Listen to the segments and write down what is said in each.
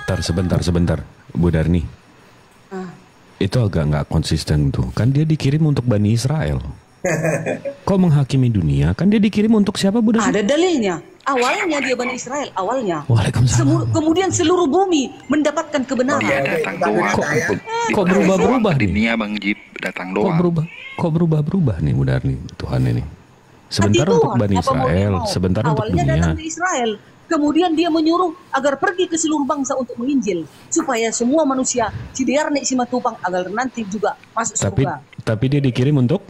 Sebentar, Bu Darni. Itu agak nggak konsisten tuh. Kan dia dikirim untuk Bani Israel. Kok menghakimi dunia? Kan dia dikirim untuk siapa, Bu Darni? Ada dalilnya. Awalnya dia Bani Israel, awalnya. Waalaikumsalam. Kemudian seluruh bumi mendapatkan kebenaran. Dia datang doang. Kok berubah-berubah nih? Dunia Bang Jip datang Kok doang. berubah-berubah nih, Bu Darni, Tuhan ini. Sebentar untuk Bani Israel, sebentar untuk awalnya dunia. datang ke Israel. Kemudian dia menyuruh agar pergi ke seluruh bangsa untuk menginjil. Supaya semua manusia cidiarni simatupang agar nanti juga masuk surga. Tapi dia dikirim untuk?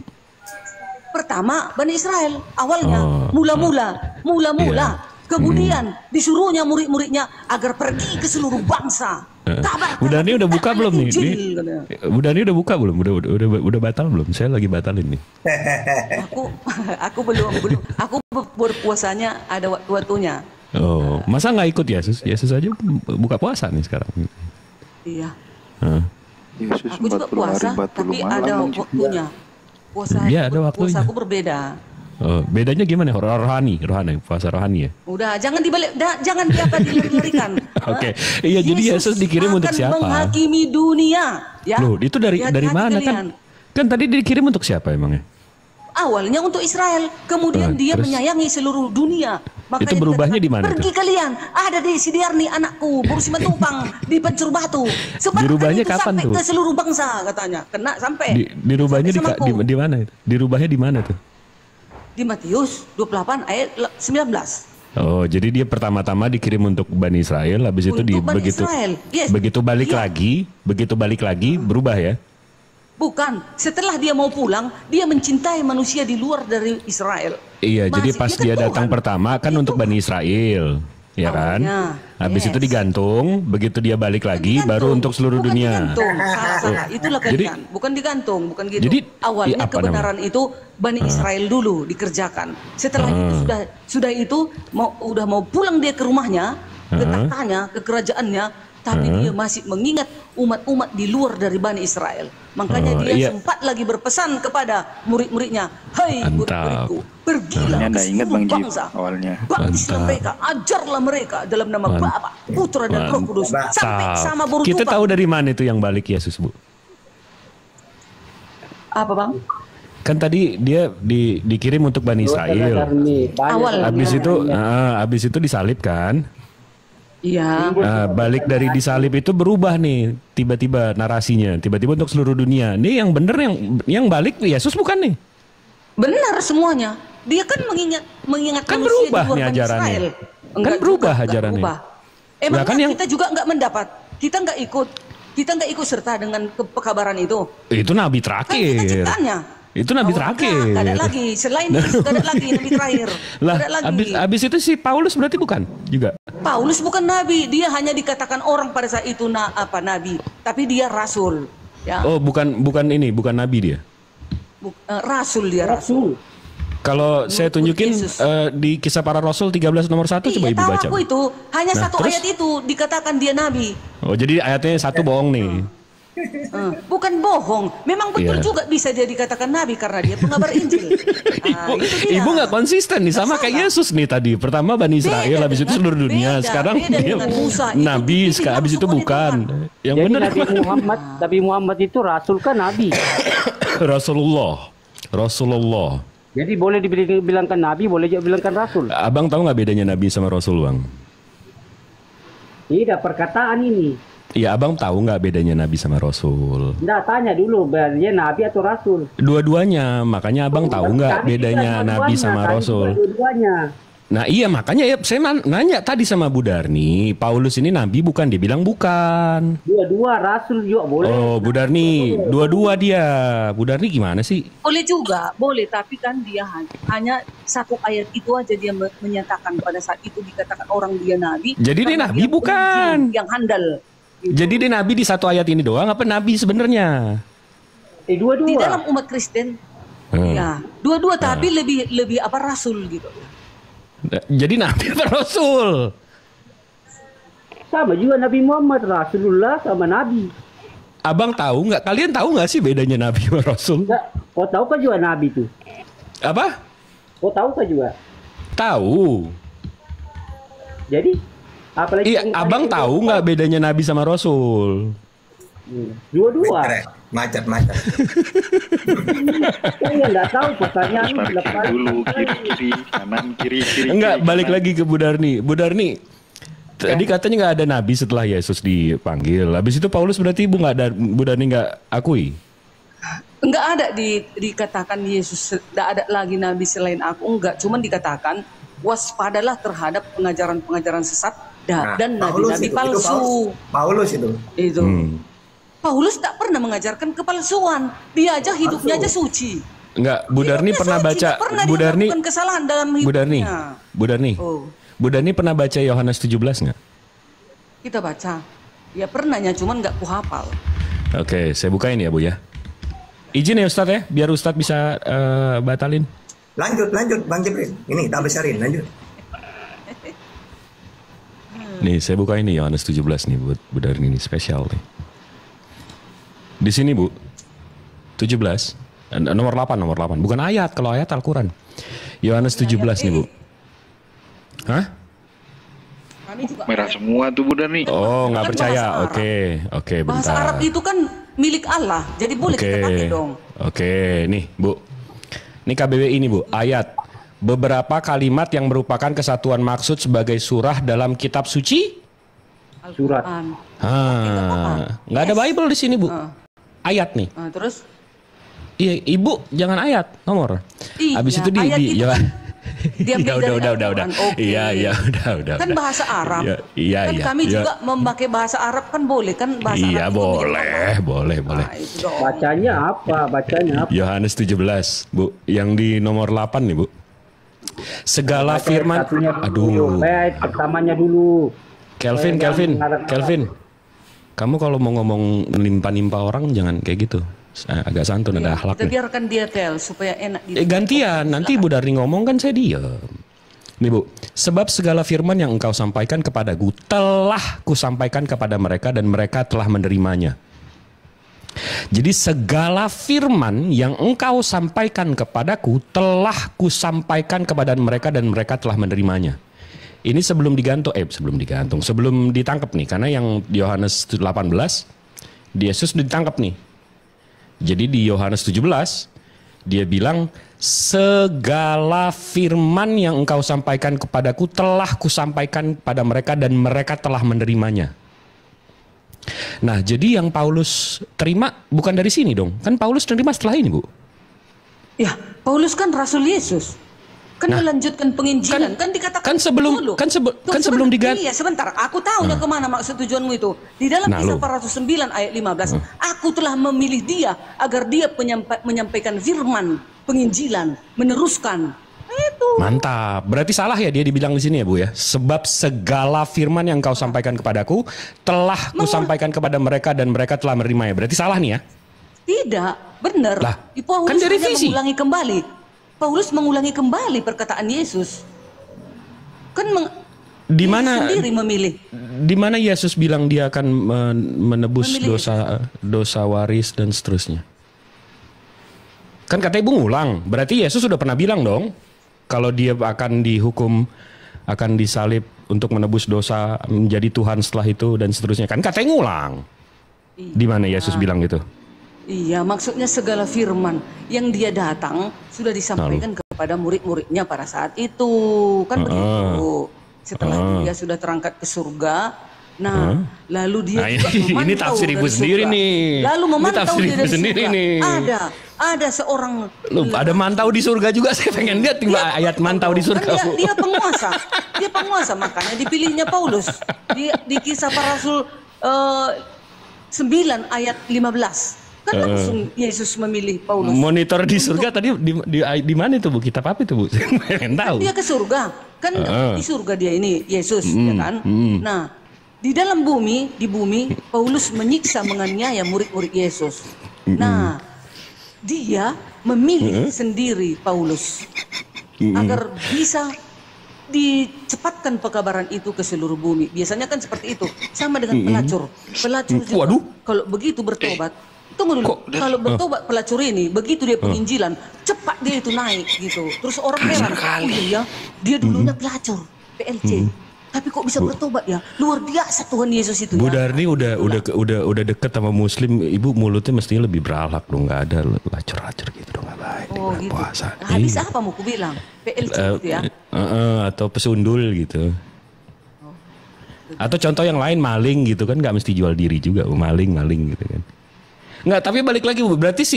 Pertama Bani Israel. Awalnya, mula-mula. Iya. Kemudian disuruhnya murid-muridnya agar pergi ke seluruh bangsa. Bu Dani udah buka belum nih? Bu Dani udah buka belum? Udah batal belum? Saya lagi batalin nih. Aku belum. Aku berpuasanya ada waktu-waktunya. Oh, masa nggak ikut Yesus? Yesus aja buka puasa nih sekarang. Iya. Yesus Aku juga 40 hari, puasa, 40 tapi malam, ada Bang Jip. waktunya. Iya, ada waktunya. Puasaku berbeda. Oh, bedanya gimana? Rohani, puasa rohani ya? Udah, jangan dilarikan. Oke. Iya, jadi Yesus dikirim untuk siapa? Akan menghakimi dunia. Ya. Loh, itu dari mana kalian. Kan tadi dikirim untuk siapa emangnya? Awalnya untuk Israel, kemudian dia terus? menyayangi seluruh dunia. Makanya Itu berubahnya di mana pergi itu? kalian, ada di Sidiarni anakku, Bursimatupang di Pencur Batu. Dirubahnya itu kapan sampai tuh? ke seluruh bangsa katanya. Kena sampai. Dirubahnya sampai di mana itu? Dirubahnya di mana tuh? Di Matius 28 ayat 19. Oh, jadi dia pertama-tama dikirim untuk Bani Israel, habis itu Untuk Bani Israel. Yes. begitu balik lagi berubah ya? Bukan, setelah dia mau pulang, dia mencintai manusia di luar dari Israel. Iya, jadi pas dia datang pertama kan untuk Bani Israel, ya kan? Habis itu digantung, begitu dia balik lagi baru untuk seluruh dunia. Salah. Itulah kalian. Bukan digantung, bukan gitu. Jadi, awalnya kebenaran itu Bani Israel dulu dikerjakan. Setelah itu sudah itu udah mau pulang dia ke rumahnya, ke tahtanya, ke kerajaannya, tapi dia masih mengingat umat-umat di luar dari Bani Israel. Makanya dia sempat lagi berpesan kepada murid-muridnya, "Hai murid-muridku, pergilah ke seluruh bangsa, baptislah mereka, ajarlah mereka dalam nama Bapa, Putra dan Roh Kudus, sampai sama burung Kita tahu dari mana itu yang balik Yesus, Bu? Apa, Bang? Kan tadi dia dikirim untuk Bani Israel. Habis itu disalib kan? Iya. Balik dari disalib itu berubah nih tiba-tiba narasinya, tiba-tiba untuk seluruh dunia. Ini yang bener yang balik Yesus bukan nih? Benar semuanya. Dia kan mengingat kan manusia berubah di luar nih Bani ajarannya. Israel. Kan berubah ajarannya. Emang kan kita juga nggak mendapat. Kita nggak ikut serta dengan pekabaran itu. Itu nabi terakhir. Kan kita ciptaannya. Itu nabi terakhir. Gak ada lagi. Selain itu gak ada lagi nabi terakhir. Lah, abis itu si Paulus berarti bukan juga? Paulus bukan nabi. Dia hanya dikatakan orang pada saat itu nabi. Tapi dia rasul. Ya. Oh, bukan nabi dia? Rasul dia, rasul. Kalau saya tunjukin di Kisah Para Rasul 13 nomor 1 coba Ibu baca. Aku itu hanya satu ayat itu dikatakan dia nabi. Oh, jadi ayatnya satu bohong nih. Bukan bohong, memang betul juga bisa dia dikatakan nabi karena dia pengabar Injil. Ibu nggak konsisten nih sama kayak Yesus nih tadi. Pertama Bani Israel, habis itu seluruh dunia. Sekarang dia nabi, habis itu bukan. Yang jadi benar Nabi Muhammad itu rasul kan nabi. Rasulullah. Jadi boleh dibilangkan nabi, boleh juga bilangkan rasul. Abang tahu nggak bedanya nabi sama rasul, Bang? Tidak, perkataan ini. Iya, abang tahu nggak bedanya nabi sama rasul? Nggak, tanya dulu, dia nabi atau rasul? Dua-duanya, makanya abang tahu nggak bedanya nabi sama rasul? Dua-duanya. Nah iya, makanya ya saya nanya tadi sama Bu Darni, Paulus ini nabi bukan? Dia bilang bukan. Dua-dua rasul juga boleh. Oh, Bu Darni, dua-dua dia. Bu Darni gimana sih? Boleh juga, boleh. Tapi kan dia hanya satu ayat itu aja dia menyatakan pada saat itu dikatakan orang dia nabi. Jadi dia nabi bukan? Yang handal. Jadi dia nabi di satu ayat ini doang apa nabi sebenarnya? Dua-dua. Di dalam umat Kristen, ya dua-dua tapi lebih apa rasul gitu. Jadi nabi apa rasul? Sama juga Nabi Muhammad, Rasulullah sama nabi. Abang tahu nggak? Kalian tahu nggak sih bedanya nabi sama rasul? Nggak, kau tahu kan juga nabi itu? Apa? Kau tahu kan juga? Tahu. Jadi? Apalagi Iya, abang tahu nggak bedanya nabi sama rasul? Dua-dua. Macet. Saya nggak tahu pertanyaan Terus parkir dulu, kiri, kanan, kiri. Enggak, kiri, balik kanan. lagi ke Bu Darni. Bu Darni, tadi katanya nggak ada nabi setelah Yesus dipanggil. Habis itu Paulus berarti Bu Darni nggak akui? Enggak ada dikatakan Yesus, tidak ada lagi nabi selain aku, enggak. Cuman dikatakan waspadalah terhadap pengajaran-pengajaran sesat dan nabi-nabi palsu. Paulus itu. Itu. Paulus tak pernah mengajarkan kepalsuan. Dia aja hidupnya aja suci. Enggak, Bu Darni Hidupnya pernah suci, baca tak pernah Bu dia Darni. melakukan kesalahan dalam Bu Darni. hidupnya. Bu Darni. Oh, Bu Darni pernah baca Yohanes 17 nggak? kita baca. Ya pernahnya, cuman nggak kuhafal. Oke, saya bukain ya Bu ya. Izin ya Ustadz ya, biar Ustadz bisa batalin. Lanjut Bang Jibril. Ini tak besarin, lanjut. Nih, saya bukain nih Yohanes 17 nih buat Bu Darni ini spesial nih. Di sini Bu, 17, nomor 8, bukan ayat, kalau ayat Al-Quran. Yohanes 17 nih Bu. Hah? Kami juga Merah semua tuh Bu Darni. Oh, nggak Kan percaya. bahasa Arab. Oke, bahasa bentar. Arab itu kan milik Allah, jadi boleh kita pakai dong. Oke, nih Bu. Ini KBBI ini Bu, ayat. Beberapa kalimat yang merupakan kesatuan maksud sebagai surah dalam kitab suci. Surat. Nggak ada Bible di sini Bu. Ayat nih. Terus? Iya, Ibu jangan ayat, nomor. Iya, Habis itu ayat itu ya. diambil dari udah. Al-Quran. Oke. Iya, udah. Kan bahasa Arab. Iya, kan kami juga memakai bahasa Arab kan boleh kan bahasa Iya, Arab itu boleh. Nah, itu dong. Bacanya apa? Yohanes 17, Bu. Yang di nomor 8 nih, Bu. Segala firman. Satunya dulu. Aduh. Pertamanya dulu. Kelvin. Kamu kalau mau ngomong nimpa orang jangan kayak gitu. Agak santun, ada Kita akhlaknya. biarkan dia tel supaya enak. Gantian, nanti Bu Darni ngomong kan saya diam. Nih Bu, sebab segala firman yang engkau sampaikan kepadaku telah kusampaikan kepada mereka dan mereka telah menerimanya. Jadi segala firman yang engkau sampaikan kepadaku telah kusampaikan kepada mereka dan mereka telah menerimanya. Ini sebelum ditangkap nih, karena yang di Yohanes 18, Yesus ditangkap nih. Jadi di Yohanes 17, dia bilang, segala firman yang engkau sampaikan kepadaku telah kusampaikan pada mereka dan mereka telah menerimanya. Nah, jadi yang Paulus terima bukan dari sini dong. Kan Paulus terima setelah ini, Bu. Ya, Paulus kan Rasul Yesus. Kan melanjutkan penginjilan. Kan dikatakan sebelum diganti. Iya, sebentar. Aku tahunya kemana maksud tujuanmu itu. Di dalam kisah 409 ayat 15. Aku telah memilih dia agar dia menyampaikan firman penginjilan. Meneruskan. Itu. Mantap. Berarti salah ya dia dibilang di sini ya, Bu ya. Sebab segala firman yang kau sampaikan kepadaku telah kusampaikan kepada mereka dan mereka telah menerimanya. Berarti salah nih ya? Tidak, benar. Lah, Paulus kan dari hanya visi. mengulangi kembali perkataan Yesus. Kan Di Yesus mana sendiri memilih. di mana Yesus bilang dia akan menebus Memilih. dosa waris dan seterusnya? Kan katanya Ibu ngulang. Berarti Yesus sudah pernah bilang dong kalau dia akan dihukum, akan disalib untuk menebus dosa, menjadi Tuhan setelah itu dan seterusnya. Kan katanya ngulang. Di mana Yesus bilang gitu? Iya, maksudnya segala firman yang dia datang sudah disampaikan kepada murid-muridnya pada saat itu. Kan begitu. Setelah dia sudah terangkat ke surga, lalu dia juga memantau ini tafsir Ibu dari sendiri surga. nih. Lalu memantau Ini tafsir dia Ibu dari sendiri surga. nih. Ada seorang Ada mantau di surga juga, saya pengen lihat ayat mantau di surga. Kan Bu. dia penguasa. Dia penguasa, makanya dipilihnya Paulus. Di kisah para rasul 9 ayat 15. Kan langsung Yesus memilih Paulus. Monitor di surga tadi di mana itu Bu? Kitab apa itu Bu? Saya pengen tahu. Dia ke surga. Kan di surga dia ini Yesus, ya kan? Nah, di dalam bumi, di bumi Paulus menyiksa menganiaya murid-murid Yesus. Nah, dia memilih sendiri Paulus agar bisa dicepatkan pekabaran itu ke seluruh bumi. Biasanya kan seperti itu. Sama dengan pelacur. Pelacur juga Waduh. kalau begitu bertobat. Tunggu dulu. Kalau bertobat pelacur ini, begitu dia penginjilan, cepat dia itu naik gitu. Terus orang heran, oh iya, dia dulunya pelacur, PLC. Tapi kok bisa bertobat ya? Luar biasa Tuhan Yesus itu Bu ya. Darni udah deket sama Muslim, ibu mulutnya mestinya lebih beralak dong, nggak ada lacur-lacur gitu dong, nggak baik. Oh dengan gitu. puasa. Habis Iya. apa mau ku bilang? PLC gitu ya. Atau pesundul gitu. Atau contoh yang lain maling gitu kan, nggak mesti jual diri juga, maling gitu kan. Nggak, tapi balik lagi Bu, berarti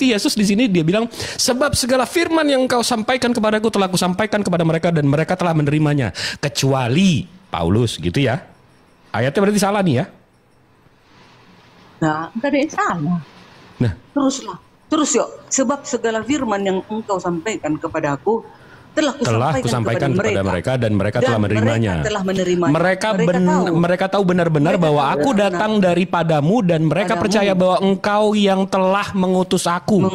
Yesus di sini dia bilang, sebab segala firman yang engkau sampaikan kepadaku telah kusampaikan kepada mereka dan mereka telah menerimanya, kecuali Paulus gitu ya. Ayatnya berarti salah nih ya. Nah, enggak ada yang salah. Nah, Terus yuk, sebab segala firman yang engkau sampaikan kepadaku telah kusampaikan kepada mereka dan mereka telah menerimanya. Mereka tahu benar-benar bahwa aku datang daripadamu dan mereka percaya bahwa engkau yang telah mengutus aku.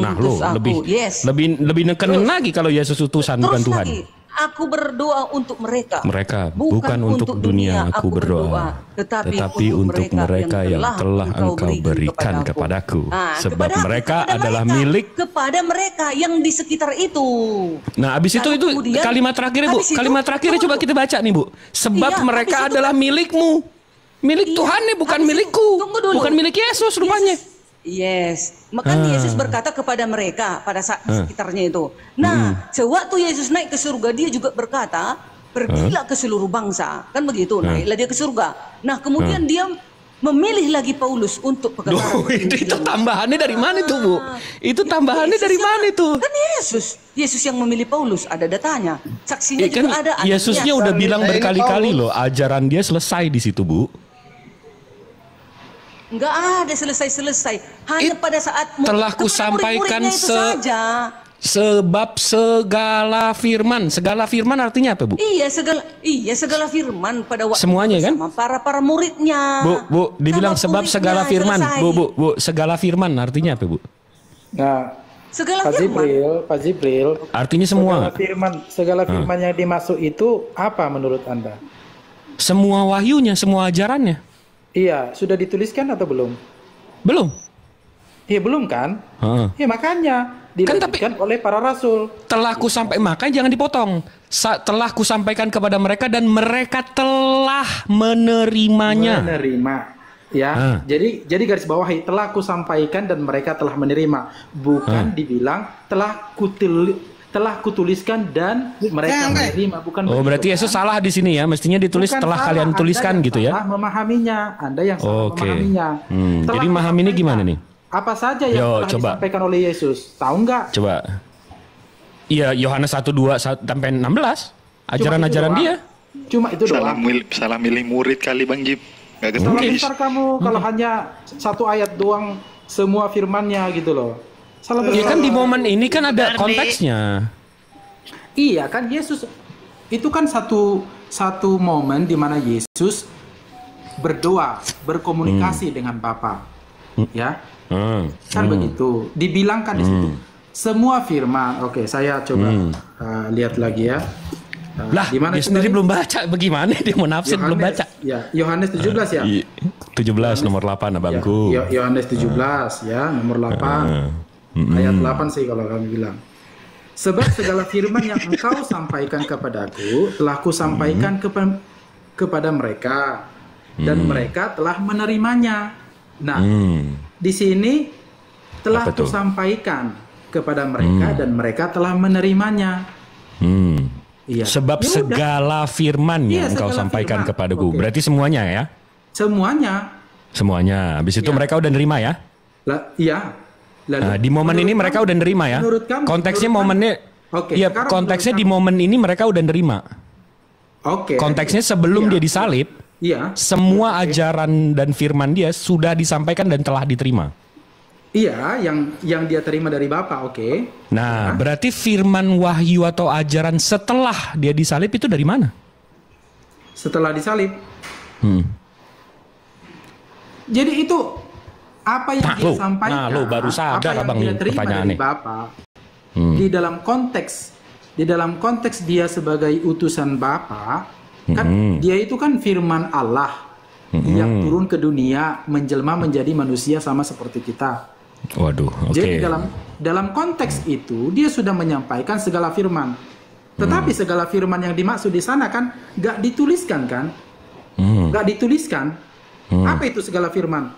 Lebih nekenin lagi kalau Yesus utusan bukan Tuhan. Lagi, aku berdoa untuk mereka. Bukan untuk dunia aku berdoa, tetapi untuk mereka yang telah engkau berikan kepadaku. Sebab mereka adalah milik kepada mereka yang di sekitar itu. Nah, habis itu kalimat terakhir Bu. Kalimat terakhirnya coba kita baca nih Bu. Sebab mereka adalah milikmu. Milik Tuhan nih, bukan milikku. Bukan milik Yesus rupanya. Yes, makanya Yesus berkata kepada mereka pada saat sekitarnya itu. Nah, sewaktu Yesus naik ke surga, dia juga berkata, pergilah ke seluruh bangsa, kan begitu? Naiklah dia ke surga. Nah, kemudian dia memilih lagi Paulus untuk pekerjaan. Itu tambahannya dari mana itu Bu? Itu tambahannya dari mana itu? Kan Yesus yang memilih Paulus, ada datanya, saksinya kan juga ada. Yesusnya udah bilang berkali-kali loh, ajaran dia selesai di situ Bu. Enggak ada selesai. Hanya pada saat telah kusampaikan saja. Sebab segala firman artinya apa Bu? Iya segala firman pada waktu semuanya kan? Sama para muridnya. Bu, dibilang sebab segala firman. Bu, segala firman artinya apa Bu? Nah, segala Pak Jibril. Artinya semua. Segala firman yang dimaksud itu apa menurut Anda? Semua wahyunya, semua ajarannya. Iya, sudah dituliskan atau belum? Belum. Iya, belum kan? Ya makanya dilanjutkan oleh para rasul. Telah makanya jangan dipotong. Telah kusampaikan kepada mereka dan mereka telah menerimanya. Ya, jadi garis bawahi, telah kusampaikan dan mereka telah menerima. Bukan dibilang telah kutuliskan dan mereka menerima, bukan begitu. Berarti Yesus salah di sini ya. Mestinya ditulis setelah kalian tuliskan gitu ya. Salah memahaminya. Anda yang salah memahaminya. Jadi memahaminya gimana nih? Apa saja yang telah disampaikan oleh Yesus? Tahu nggak? Coba. Iya, Yohanes 1:2 sampai 16. Ajaran-ajaran dia. Cuma itu doang. Salah milih murid kali Bang Jip. Gak ketemu. Salah besar kamu kalau hanya satu ayat doang semua firmannya gitu loh. Iya kan di momen ini kan ada konteksnya. Iya kan Yesus itu kan satu momen di mana Yesus berdoa, berkomunikasi dengan Bapa. Ya. Kan begitu. Dibilangkan di situ semua firman. Oke, saya coba lihat lagi ya. Lah, dia sendiri belum baca. Bagaimana dia mau nafsir belum baca? Ya, Yohanes 17 ya. 17 nomor 8 abangku. Yohanes 17 ya, nomor 8. Ayat 8 sih kalau kami bilang. Sebab segala firman yang engkau sampaikan kepadaku telah kusampaikan kepada mereka dan mereka telah menerimanya. Nah, di sini telah kusampaikan kepada mereka dan mereka telah menerimanya. Iya. Sebab segala firman yang engkau sampaikan kepadaku. Berarti semuanya ya? Semuanya. Habis itu mereka udah nerima ya? Iya. Nah, di momen ini mereka udah nerima ya. Konteksnya momennya. Iya, konteksnya di momen ini mereka udah nerima. Konteksnya sebelum dia disalib. Iya. Semua ajaran dan firman dia sudah disampaikan dan telah diterima. Iya, yang dia terima dari Bapa, Nah, berarti firman wahyu atau ajaran setelah dia disalib itu dari mana? Setelah disalib. Jadi itu apa yang dia sampaikan, baru sadar abang dia terima dari Bapa, di dalam konteks dia sebagai utusan Bapa, kan dia itu kan firman Allah yang turun ke dunia menjelma menjadi manusia sama seperti kita. Waduh, Jadi dalam konteks itu dia sudah menyampaikan segala firman. Tetapi segala firman yang dimaksud di sana kan nggak dituliskan kan? Nggak dituliskan. Apa itu segala firman?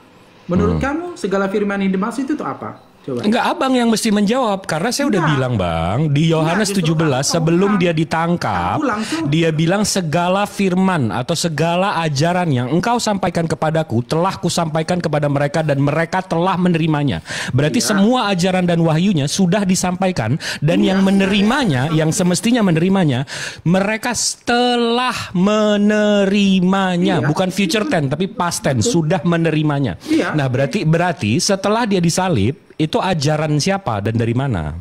Menurut kamu segala firman yang dimaksud itu apa? Coba. Enggak, abang yang mesti menjawab karena saya udah bilang bang di Yohanes 17 sebelum dia ditangkap dia bilang segala firman atau segala ajaran yang engkau sampaikan kepadaku telah kusampaikan kepada mereka dan mereka telah menerimanya. Berarti semua ajaran dan wahyunya sudah disampaikan dan yang menerimanya, yang semestinya menerimanya, mereka telah menerimanya, bukan future tense tapi past tense, sudah menerimanya. Nah berarti setelah dia disalib itu ajaran siapa dan dari mana?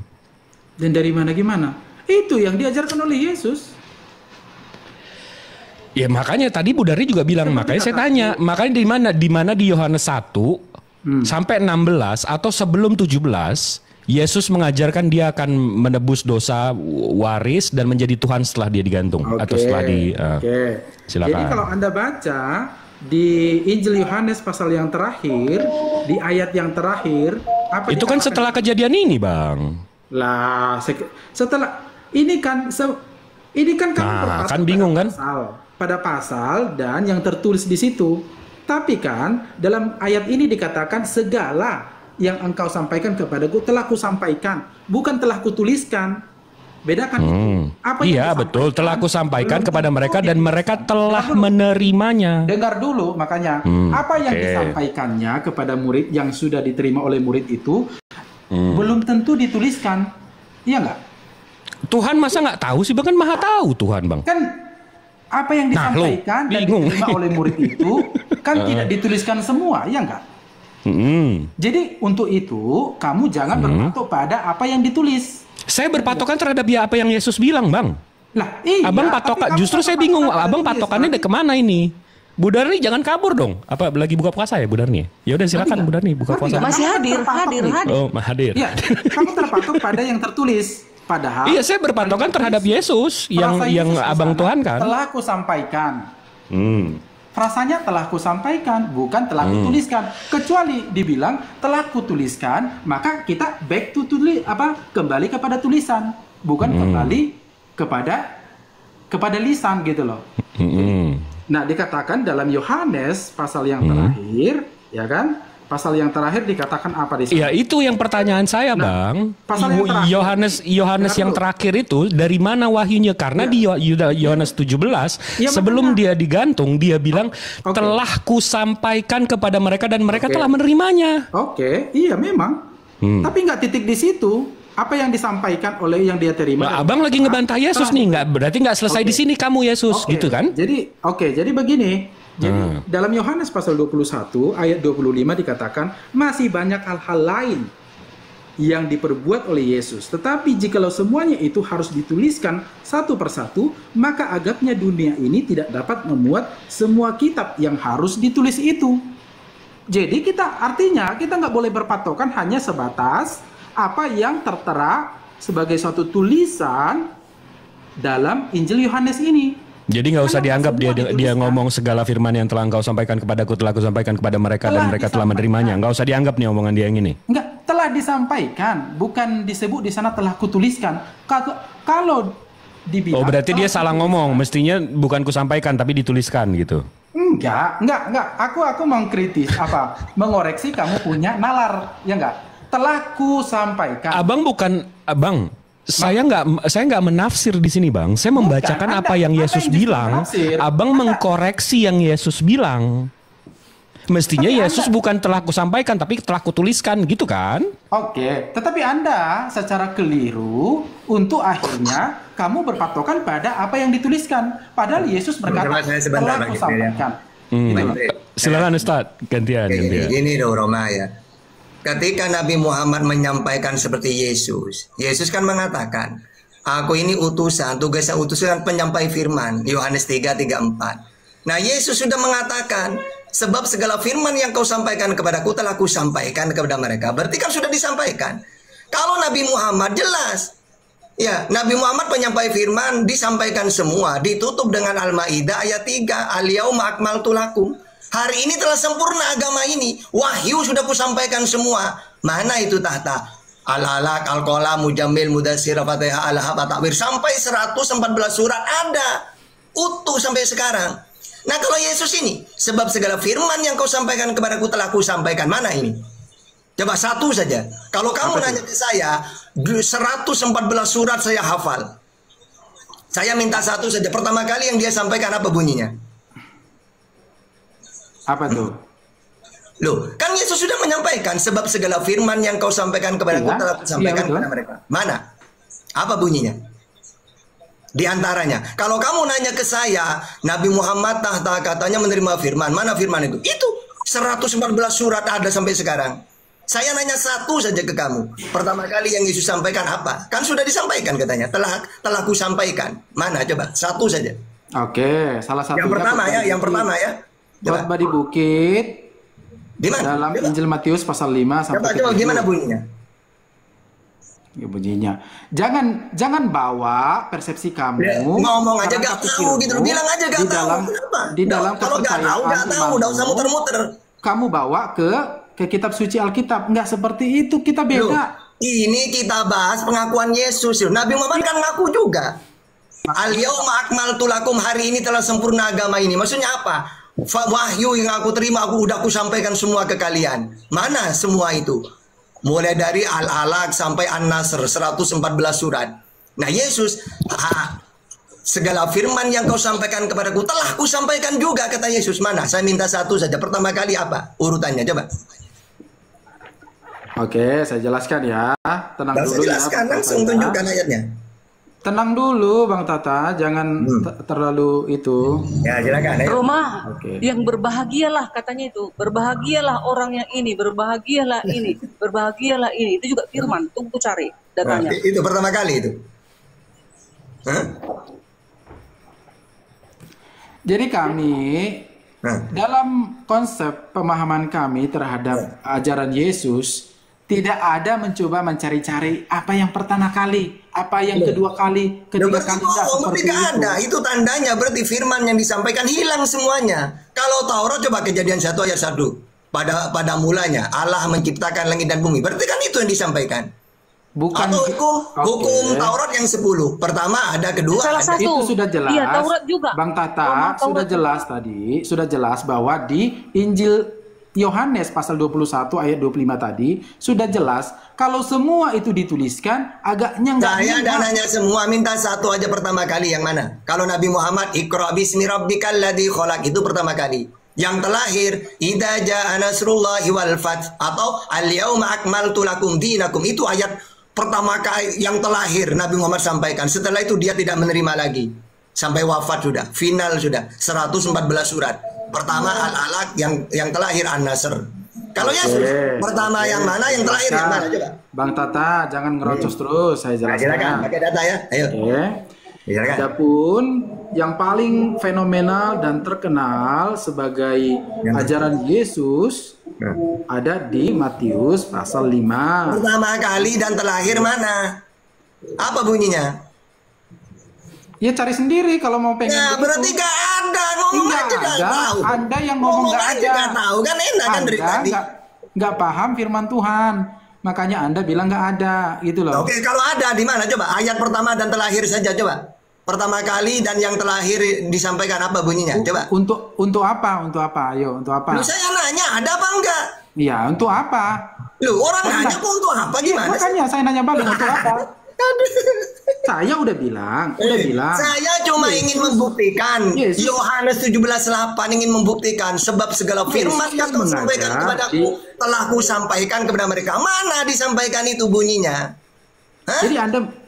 Dan dari mana gimana? Itu yang diajarkan oleh Yesus. Ya makanya tadi Bu Darni juga bilang, makanya saya tanya, makanya di mana di Yohanes 1 sampai 16 atau sebelum 17 Yesus mengajarkan dia akan menebus dosa waris dan menjadi Tuhan setelah dia digantung atau setelah di silakan. Jadi kalau Anda baca di Injil Yohanes pasal yang terakhir, di ayat yang terakhir, apa itu kan setelah kejadian ini, Bang. Lah, setelah ini kan kamu kan bingung kan? Pada pasal dan yang tertulis di situ. Tapi kan dalam ayat ini dikatakan segala yang engkau sampaikan kepadaku telah kusampaikan, bukan telah kutuliskan. Bedakan itu. Apa iya betul, telah aku sampaikan kepada mereka dan mereka telah menerimanya. Dengar dulu, makanya apa yang disampaikannya kepada murid yang sudah diterima oleh murid itu belum tentu dituliskan, iya nggak? Tuhan masa nggak tahu sih, bahkan maha tahu Tuhan, Bang. Kan apa yang disampaikan dan diterima oleh murid itu kan tidak dituliskan semua, iya nggak? Jadi untuk itu kamu jangan berpatok pada apa yang ditulis. Saya berpatokan terhadap apa yang Yesus bilang, Bang. Lah, iya, abang patokan, justru saya bingung, abang patokannya kemana ini? Bu Darni jangan kabur dong. Apa lagi buka puasa ya Bu Darni? Ya udah silakan Bu Darni buka puasa. Masih hadir. Oh, hadir. Ya, kamu terpatok pada yang tertulis. Padahal iya, saya berpatokan terhadap Yesus yang Yesus abang Tuhan kan. Telah kusampaikan. Frasanya telah kusampaikan, bukan telah kutuliskan. Kecuali dibilang telah kutuliskan, maka kita back to kembali kepada tulisan, bukan kembali kepada lisan gitu loh. Nah, dikatakan dalam Yohanes pasal yang terakhir, ya kan? Pasal yang terakhir dikatakan apa di sini? Iya, itu yang pertanyaan saya, Bang. Yohanes yang terakhir itu dari mana wahyunya? Karena di Yohanes 17 sebelum dia digantung dia bilang telah kusampaikan kepada mereka dan mereka telah menerimanya. Iya memang. Tapi nggak titik di situ. Apa yang disampaikan oleh yang dia terima? Nah, abang lagi ngebantah Yesus nih, berarti nggak selesai di sini kamu Yesus, gitu kan? Jadi begini. Jadi dalam Yohanes pasal 21 ayat 25 dikatakan masih banyak hal-hal lain yang diperbuat oleh Yesus. Tetapi jikalau semuanya itu harus dituliskan satu persatu, maka agaknya dunia ini tidak dapat memuat semua kitab yang harus ditulis itu. Jadi artinya kita nggak boleh berpatokan hanya sebatas apa yang tertera sebagai suatu tulisan dalam Injil Yohanes ini. Jadi nggak usah dianggap dia ngomong segala firman yang telah engkau sampaikan kepadaku telah aku sampaikan kepada mereka dan mereka telah menerimanya. Nggak usah dianggap nih omongan dia yang ini. Nggak, telah disampaikan, bukan disebut di sana telah kutuliskan. Kalau dibilang, berarti dia salah ngomong. Mestinya bukan kusampaikan tapi dituliskan gitu. Enggak. Aku mau kritis mengoreksi kamu punya nalar, ya enggak? Telah kusampaikan. Saya nggak menafsir di sini, Bang. Saya membacakan apa yang Yesus bilang. Abang mengkoreksi yang Yesus bilang. Mestinya Yesus bukan telah kusampaikan tapi telah kutuliskan, gitu kan? Tetapi Anda secara keliru untuk akhirnya kamu berpatokan pada apa yang dituliskan. Padahal Yesus berkata telah kusampaikan. Silakan Ustaz, gantian. Ini dong Roma ya. Ketika Nabi Muhammad menyampaikan seperti Yesus kan mengatakan, aku ini utusan, tugasnya utusan penyampai firman, Yohanes 3:34. Nah, Yesus sudah mengatakan, sebab segala firman yang kau sampaikan kepadaku telah kusampaikan kepada mereka. Berarti kan sudah disampaikan. Kalau Nabi Muhammad jelas, ya, Nabi Muhammad penyampai firman disampaikan semua, ditutup dengan Al-Maidah ayat 3, Al-yauma akmaltu lakum. Hari ini telah sempurna agama ini. Wahyu sudah kusampaikan semua. Mana itu tahta? Al-Alaq, Al-Qalam, Mujammil, Mudassir, Fatihah, Al-Hab, At-Takwir, sampai 114 surat ada utuh sampai sekarang. Nah kalau Yesus ini, sebab segala firman yang kau sampaikan kepadaku telah ku sampaikan, mana ini? Coba satu saja. Kalau kamu nanya ke saya, 114 surat saya hafal. Saya minta satu saja. Pertama kali yang dia sampaikan apa bunyinya? Apa tuh? Loh, kan Yesus sudah menyampaikan sebab segala firman yang kau sampaikan kepadaku telah kusampaikan kepada mereka. Mana? Apa bunyinya? Di antaranya, kalau kamu nanya ke saya, Nabi Muhammad tahta katanya menerima firman. Mana firman itu? Itu 114 surat ada sampai sekarang. Saya nanya satu saja ke kamu. Pertama kali yang Yesus sampaikan apa? Kan sudah disampaikan katanya. Telah kusampaikan. Mana coba? Satu saja. Oke, salah satunya. Yang pertama ya. Khotbah di bukit. Di mana? Dalam Injil Matius pasal 5 sampai coba gimana bunyinya? Ya, bunyinya. Jangan bawa persepsi kamu. Ngomong aja gak tahu gitu. Bilang aja gak tahu. Di dalam kalau gak tahu, gak usah muter-muter. Kamu bawa ke kitab suci Alkitab. Nggak seperti itu, kita beda. Loh, ini kita bahas pengakuan Yesus. Nabi Muhammad kan ngaku juga. Al-yauma akmaltu lakum, hari ini telah sempurna agama ini. Maksudnya apa? Wahyu yang aku terima, udah aku sampaikan semua ke kalian. Mana semua itu? Mulai dari Al-Alaq sampai An-Nasr, 114 surat. Nah Yesus, segala firman yang kau sampaikan kepadaku telah ku sampaikan juga, kata Yesus. Mana? Saya minta satu saja. Pertama kali apa? Urutannya coba. Oke, saya jelaskan ya. Tenang dulu ya. Jelaskan, langsung tunjukkan ayatnya. Tenang dulu Bang Tata, jangan terlalu itu. Ya, silakan. Roma, Oke. yang berbahagialah katanya itu. Berbahagialah orang yang ini, berbahagialah ini, berbahagialah ini. Itu juga firman, tunggu cari datanya. Itu pertama kali itu. Hah? Jadi kami dalam konsep pemahaman kami terhadap ajaran Yesus tidak ada mencoba mencari-cari apa yang pertama kali, apa yang kedua kali, ketiga kali, tidak seperti tidak itu. ada. Itu tandanya berarti firman yang disampaikan hilang semuanya. Kalau Taurat coba Kejadian 1 ayat 1. Pada mulanya Allah menciptakan langit dan bumi. Berarti kan itu yang disampaikan. Bukan Atau hukum Taurat yang 10. Pertama ada, kedua Salah ada. satu. Itu sudah jelas. Iya, Taurat juga. Bang Tata Roma, sudah Taurat jelas tadi, sudah jelas bahwa di Injil Yohanes pasal 21 ayat 25 tadi sudah jelas kalau semua itu dituliskan agaknya nggak Saya mudah. dan hanya semua minta satu aja pertama kali, yang mana? Kalau Nabi Muhammad Iqra bismi rabbikal ladzi khalaq, itu pertama kali. Yang terakhir idza jaa nasrullahi wal fath, atau al yauma akmaltu lakum dinakum, itu ayat pertama kali yang terakhir Nabi Muhammad sampaikan. Setelah itu dia tidak menerima lagi sampai wafat, sudah final, sudah 114 surat. Pertama Al-Alaq, yang terakhir An-Nasr. Kalau Yesus pertama yang mana, yang terakhir yang mana coba? Bang Tata jangan ngerocos terus, saya Nah, silakan jelaskan. pakai data ya. Ayo. Oke. Silakan. Adapun yang paling fenomenal dan terkenal sebagai ajaran Yesus ada di Matius pasal 5. Pertama kali dan terakhir mana? Apa bunyinya? Ya cari sendiri kalau mau pengen Nah, begitu. berarti gak ada, ngomong Nggak aja gak ada. tahu. Anda yang ngomong nggak aja ada. gak tahu, kan enak kan dari tadi. nggak paham firman Tuhan, makanya Anda bilang nggak ada, gitu loh. Oke, kalau ada di mana coba? Ayat pertama dan terakhir saja coba. Pertama kali dan yang terakhir disampaikan apa bunyinya? Coba. Untuk apa? Untuk apa? Ayo, untuk apa? Lu saya nanya, ada apa enggak? Iya, untuk apa? Lu orang nanya kok untuk apa, gimana sih? Makanya saya nanya balik untuk apa? Saya udah bilang. Saya cuma ingin membuktikan. Yesus. Yohanes 17:8 ingin membuktikan sebab segala firman Yesus yang kau mengajar sampaikan kepadaku telah ku sampaikan kepada mereka. Mana disampaikan itu bunyinya? Hah?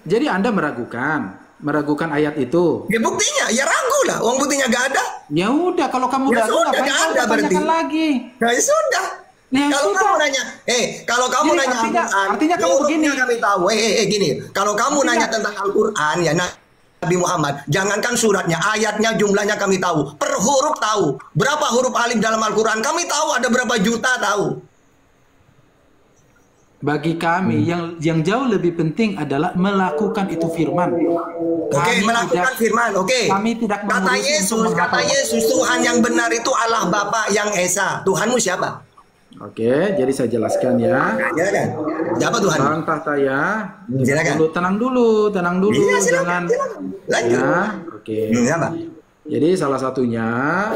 Jadi Anda meragukan ayat itu. Ya buktinya, ya ragu lah. Uang buktinya gak ada. Ya udah, kalau kamu Ya ragu sudah, ngapain nggak kamu ada berarti. tanyakan lagi? Nah, ya sudah. Ya Kalau sudah. kamu nanya, kalau kamu Jadi nanya artinya Al-Quran, kamu begini. kami tahu, gini. Kalau kamu nanya tentang Al-Quran, ya Nabi Muhammad, jangankan suratnya, ayatnya, jumlahnya kami tahu, per huruf tahu. Berapa huruf alif dalam Al-Quran kami tahu, ada berapa juta tahu. Bagi kami yang jauh lebih penting adalah melakukan itu firman. Oke, melakukan firman. Oke. Kami tidak kata mengurusi untuk Yesus, menghafal. Tuhan yang benar itu Allah Bapa yang Esa. Tuhanmu siapa? Oke, jadi saya jelaskan ya. Silakan. Siapa Tuhan? Bang Tahta ya. Silakan. Tenang dulu. Iya, Jangan. Lanjut. Ya, oke. Siapa? Jadi salah satunya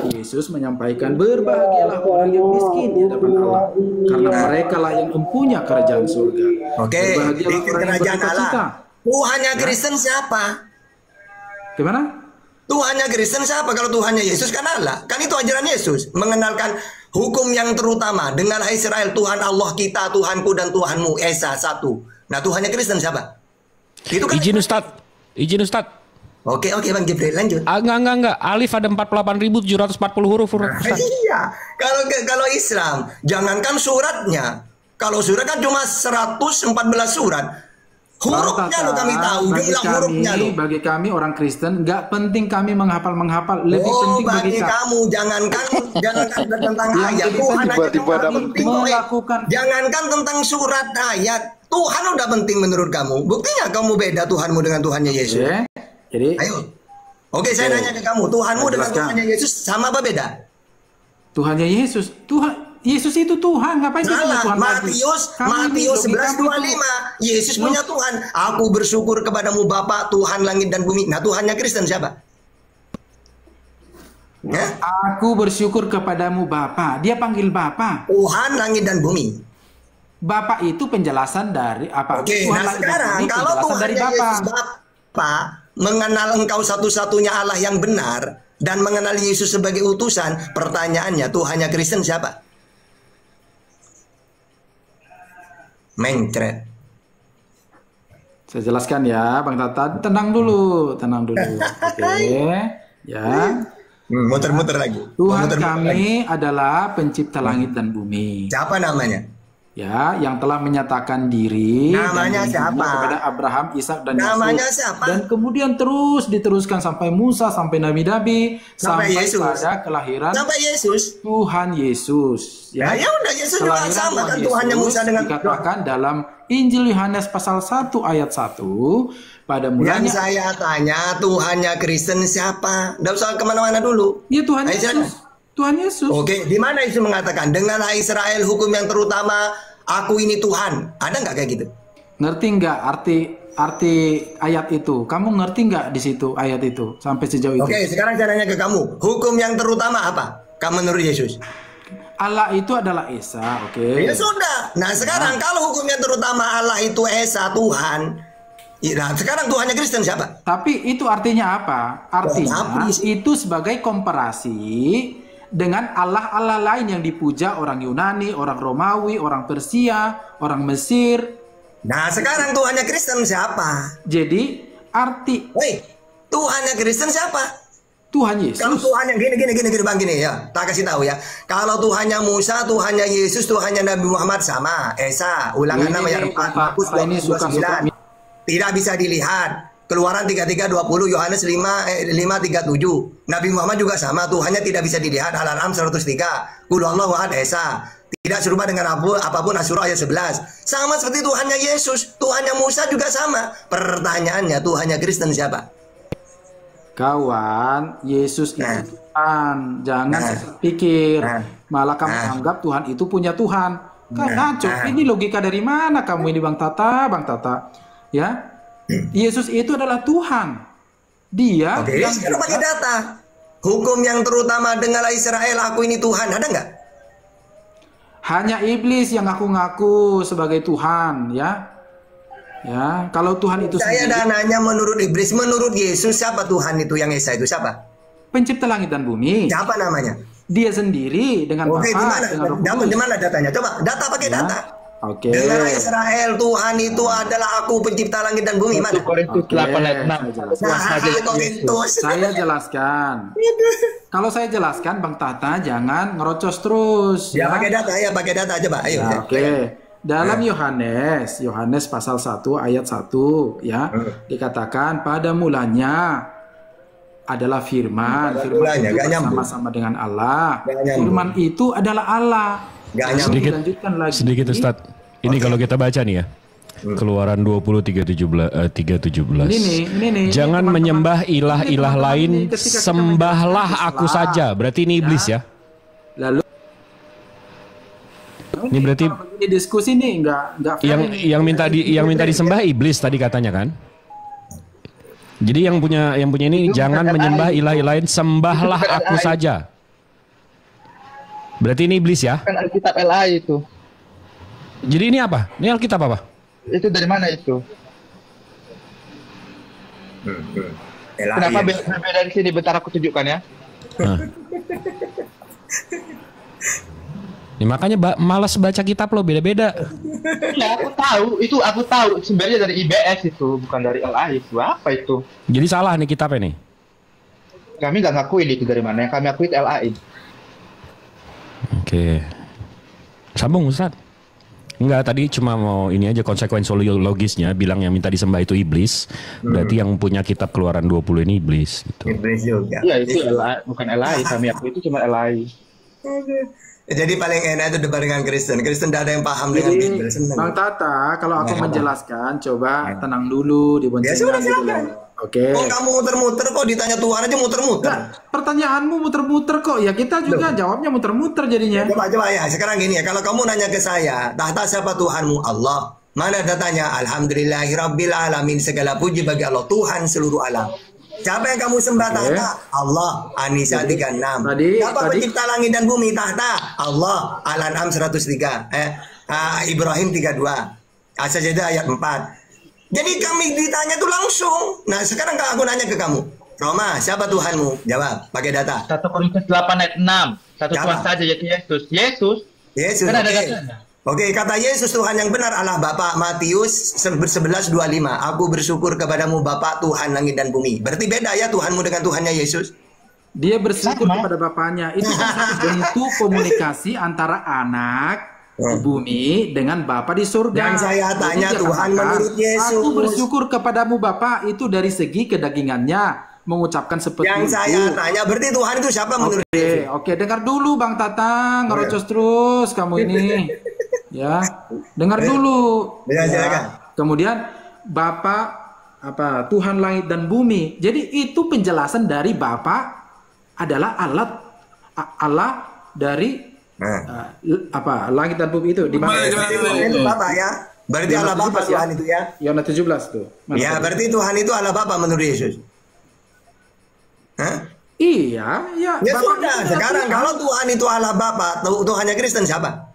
Yesus menyampaikan berbahagialah orang yang miskin di hadapan Allah, karena mereka lah yang mempunyai kerajaan surga. Oke, Berbahagialah di orang yang kerajaan Allah. berduka cita. Tuhannya Kristen siapa? Gimana? Tuhannya Kristen siapa kalau Tuhannya Yesus kan Allah? Kan itu ajaran Yesus. Mengenalkan hukum yang terutama. Dengarlah Israel, Tuhan Allah kita, Tuhanku dan Tuhanmu, Esa satu. Nah Tuhannya Kristen siapa? Itu kan. Izin Ustadz. Oke Bang Jibril lanjut. Enggak. Alif ada 48.740 huruf. Iya. Kalau Islam, jangankan suratnya. Kalau surat kan cuma 114 surat. Hurufnya lo kami tahu, jumlah hurufnya lo. Bagi kami orang Kristen, nggak penting kami menghafal. Lebih penting bagi kamu, jangankan tentang ayat. Tuhan aja penting. Melakukan. Jangankan tentang surat ayat. Tuhan udah penting menurut kamu. Buktinya kamu beda Tuhanmu dengan Tuhannya Yesus. Jadi, ayo. Oke, saya nanya ke kamu, Tuhanmu dengan Tuhannya Yesus sama apa beda? Tuhannya Yesus, Yesus itu Tuhan, ngapain dia punya Tuhan lagi? Matius 11:25, Yesus punya Tuhan. Aku bersyukur kepadamu Bapa, Tuhan langit dan bumi. Nah, Tuhannya Kristen siapa? Ya? Aku bersyukur kepadamu Bapa. Dia panggil Bapa. Tuhan langit dan bumi. Bapa itu penjelasan dari apa? Oke, Tuhan nah sekarang kalau Tuhannya Yesus Bapa mengenal engkau satu-satunya Allah yang benar dan mengenal Yesus sebagai utusan, pertanyaannya Tuhannya Kristen siapa? Mencret. Saya jelaskan ya, Bang Tata. Tenang dulu. Oke, ya. Muter-muter lagi. Tuhan kami adalah pencipta langit dan bumi. Siapa namanya? Ya, yang telah menyatakan diri namanya dan siapa? Kepada Abraham, Ishak dan namanya Yakub. Siapa? Dan kemudian diteruskan sampai Musa, sampai Nabi-nabi, sampai Yesus. pada kelahiran sampai Yesus. Tuhan Yesus. Ya, udah Yesus juga sama kan Tuhannya Musa dengan dikatakan dalam Injil Yohanes pasal 1 ayat 1 pada mulanya. Yang saya tanya Tuhannya Kristen siapa? Nggak usah kemana-mana dulu. Ya Tuhan Yesus. Tuhan Yesus. Oke, di mana Yesus mengatakan dengarlah Israel hukum yang terutama, aku ini Tuhan. Ada nggak kayak gitu? Ngerti nggak arti ayat itu? Kamu ngerti nggak di situ ayat itu sampai sejauh itu? Oke, sekarang saya nanya ke kamu, hukum yang terutama apa? Kamu menurut Yesus? Allah itu adalah Esa, oke. Ya sudah. Nah sekarang kalau hukum yang terutama Allah itu Esa Tuhan, nah sekarang Tuhannya Kristen siapa? Tapi itu artinya apa? Artinya itu sebagai komparasi dengan Allah-Allah lain yang dipuja orang Yunani, orang Romawi, orang Persia, orang Mesir. Nah sekarang Tuhannya Kristen siapa? Jadi arti Tuhannya Kristen siapa? Tuhan Yesus. Kalau Tuhan yang gini Bang gini ya, tak kasih tahu ya. Kalau Tuhannya Musa, Tuhannya Yesus, Tuhannya Nabi Muhammad sama. Esa, Ulangan nama yang 4, Markus 29. Tidak bisa dilihat. Keluaran 33:20, Yohanes 5:37. Nabi Muhammad juga sama, Tuhannya tidak bisa dilihat. Al-An'am 103. Qul Allahu ahad Esa. Tidak serupa dengan apapun Asy-Syura ayat 11. Sama seperti Tuhannya Yesus, Tuhannya Musa juga sama. Pertanyaannya Tuhannya Kristen siapa? Kawan, Yesus itu Tuhan. Jangan pikir malah kamu anggap Tuhan itu punya Tuhan. Kan ngaco. Ini logika dari mana kamu ini Bang Tata? Ya. Yesus itu adalah Tuhan. Dia yang pakai data. Hukum yang terutama dengarlah Israel, aku ini Tuhan. Ada nggak? Hanya iblis yang ngaku-ngaku sebagai Tuhan, ya. Ya, kalau Tuhan itu saya nanya menurut iblis, menurut Yesus siapa Tuhan itu yang Esa itu siapa? Pencipta langit dan bumi. Siapa namanya? Dia sendiri dengan Bapa. Di mana datanya? Coba data pakai data. Oke. Dengar Israel, Tuhan itu adalah aku pencipta langit dan bumi. Mana? Korintus 8 ayat 6. Saya jelaskan. Kalau saya jelaskan, Bang Tata jangan ngerocos terus. Ya, pakai data ya, pakai data aja, Pak. Ayo. Ya, oke. Dalam Yohanes pasal 1 ayat 1 ya, dikatakan pada mulanya adalah firman. Firman itu bersama-sama dengan Allah. Firman itu adalah Allah. Sedikit Ustadz. Ini kalau kita baca nih ya. Keluaran 20:3-17. Ini jangan menyembah ilah-ilah lain, sembahlah aku saja. Berarti ini iblis ya. Lalu Ini berarti di diskusi nih nggak fair ini. yang minta disembah iblis tadi katanya kan. Jadi yang punya ini jangan menyembah ilah lain, sembahlah aku saja. Berarti ini iblis ya? Kan Alkitab LAI itu. Jadi ini apa? Ini Alkitab apa? Itu dari mana itu? Kenapa beda dari sini? Bentar aku tunjukkan ya. Ini makanya malas baca kitab lo, beda-beda. Ya, aku tahu sebenarnya dari IBS itu, bukan dari LAI itu. Apa itu? Jadi salah nih kitabnya nih. Kami nggak ngakuin itu dari mana, yang kami akui LAI. Oke. Sambung Ustaz. Enggak, tadi cuma mau ini aja konsekuensi logisnya, bilang yang minta disembah itu iblis. Berarti yang punya kitab Keluaran 20 ini iblis gitu. Iblis juga. Iya, itu LAI, bukan LAI. Kami akui itu cuma LAI. Jadi paling enak itu debat dengan Kristen. Kristen tidak ada yang paham dengan Bible. Bang Tata, kalau aku menjelaskan, coba tenang dulu, diboncengkan sudah, gitu silakan. loh. Oke. Kok kamu muter-muter, kok ditanya Tuhan aja muter-muter? Nah, pertanyaanmu muter-muter kok, ya kita juga jawabnya muter-muter jadinya. Coba ya, sekarang gini ya, kalau kamu nanya ke saya, tahta siapa Tuhanmu? Allah. Mana datanya? Alhamdulillahirabbil alamin, segala puji bagi Allah, Tuhan seluruh alam. Siapa yang kamu sembah tahta? Allah. An-Nisa 36. Siapa pencipta langit dan bumi? Tahta Allah. Al-An'am 103. Ibrahim 32. As-Sajdah ayat 4. Jadi kami ditanya tuh langsung. Nah sekarang aku nanya ke kamu, Roma, siapa Tuhanmu? Jawab, pakai data. 1 Korintus 8 ayat 6. Satu Tuhan saja, yaitu Yesus. Yesus. Kan ada datanya. Oke, kata Yesus Tuhan yang benar Allah Bapa. Matius 11:25. Aku bersyukur kepadamu Bapa Tuhan langit dan bumi. Berarti beda ya Tuhanmu dengan Tuhannya Yesus? Dia bersyukur kepada Bapaknya. Itu kan satu bentuk komunikasi antara anak di bumi dengan Bapa di surga. Yang saya tanya Tuhan menurut Yesus. Aku bersyukur kepadamu Bapa, itu dari segi kedagingannya. Mengucapkan seperti yang itu. Saya tanya, berarti Tuhan itu siapa menurut Yesus? Oke, dengar dulu Bang Tata, ngerocos terus kamu ini. Ya, dengar dulu. Ya. Kemudian Bapa Tuhan langit dan bumi. Jadi itu penjelasan dari Bapa adalah Allah dari langit dan bumi itu di mana? Itu Bapa ya. Berarti Allah Bapa Tuhan itu ya. Yohanes 17 tuh. Ya, berarti Tuhan itu Allah Bapa menurut Yesus. Hah? Iya, ya. Ya sudah, sekarang kalau Tuhan itu Allah Bapa, Tuhannya Kristen siapa?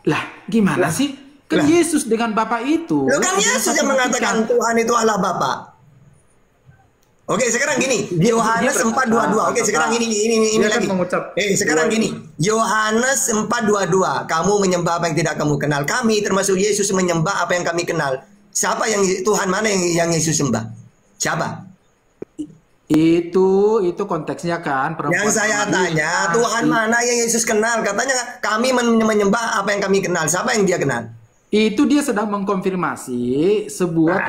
Lah, gimana sih? Kan Yesus dengan Bapa itu. Loh, kan Yesus yang mengatakan Tuhan itu Allah Bapa. Oke, sekarang gini, Yohanes 4:22. Oke, sekarang ini lagi. Sekarang gini, Yohanes 4:22. Kamu menyembah apa yang tidak kamu kenal. Kami termasuk Yesus menyembah apa yang kami kenal. Siapa yang Tuhan mana yang Yesus sembah? Siapa? Itu konteksnya kan perempuan. Yang saya tanya, Tuhan mana yang Yesus kenal? Katanya kami menyembah apa yang kami kenal. Siapa yang dia kenal? Itu dia sedang mengkonfirmasi sebuah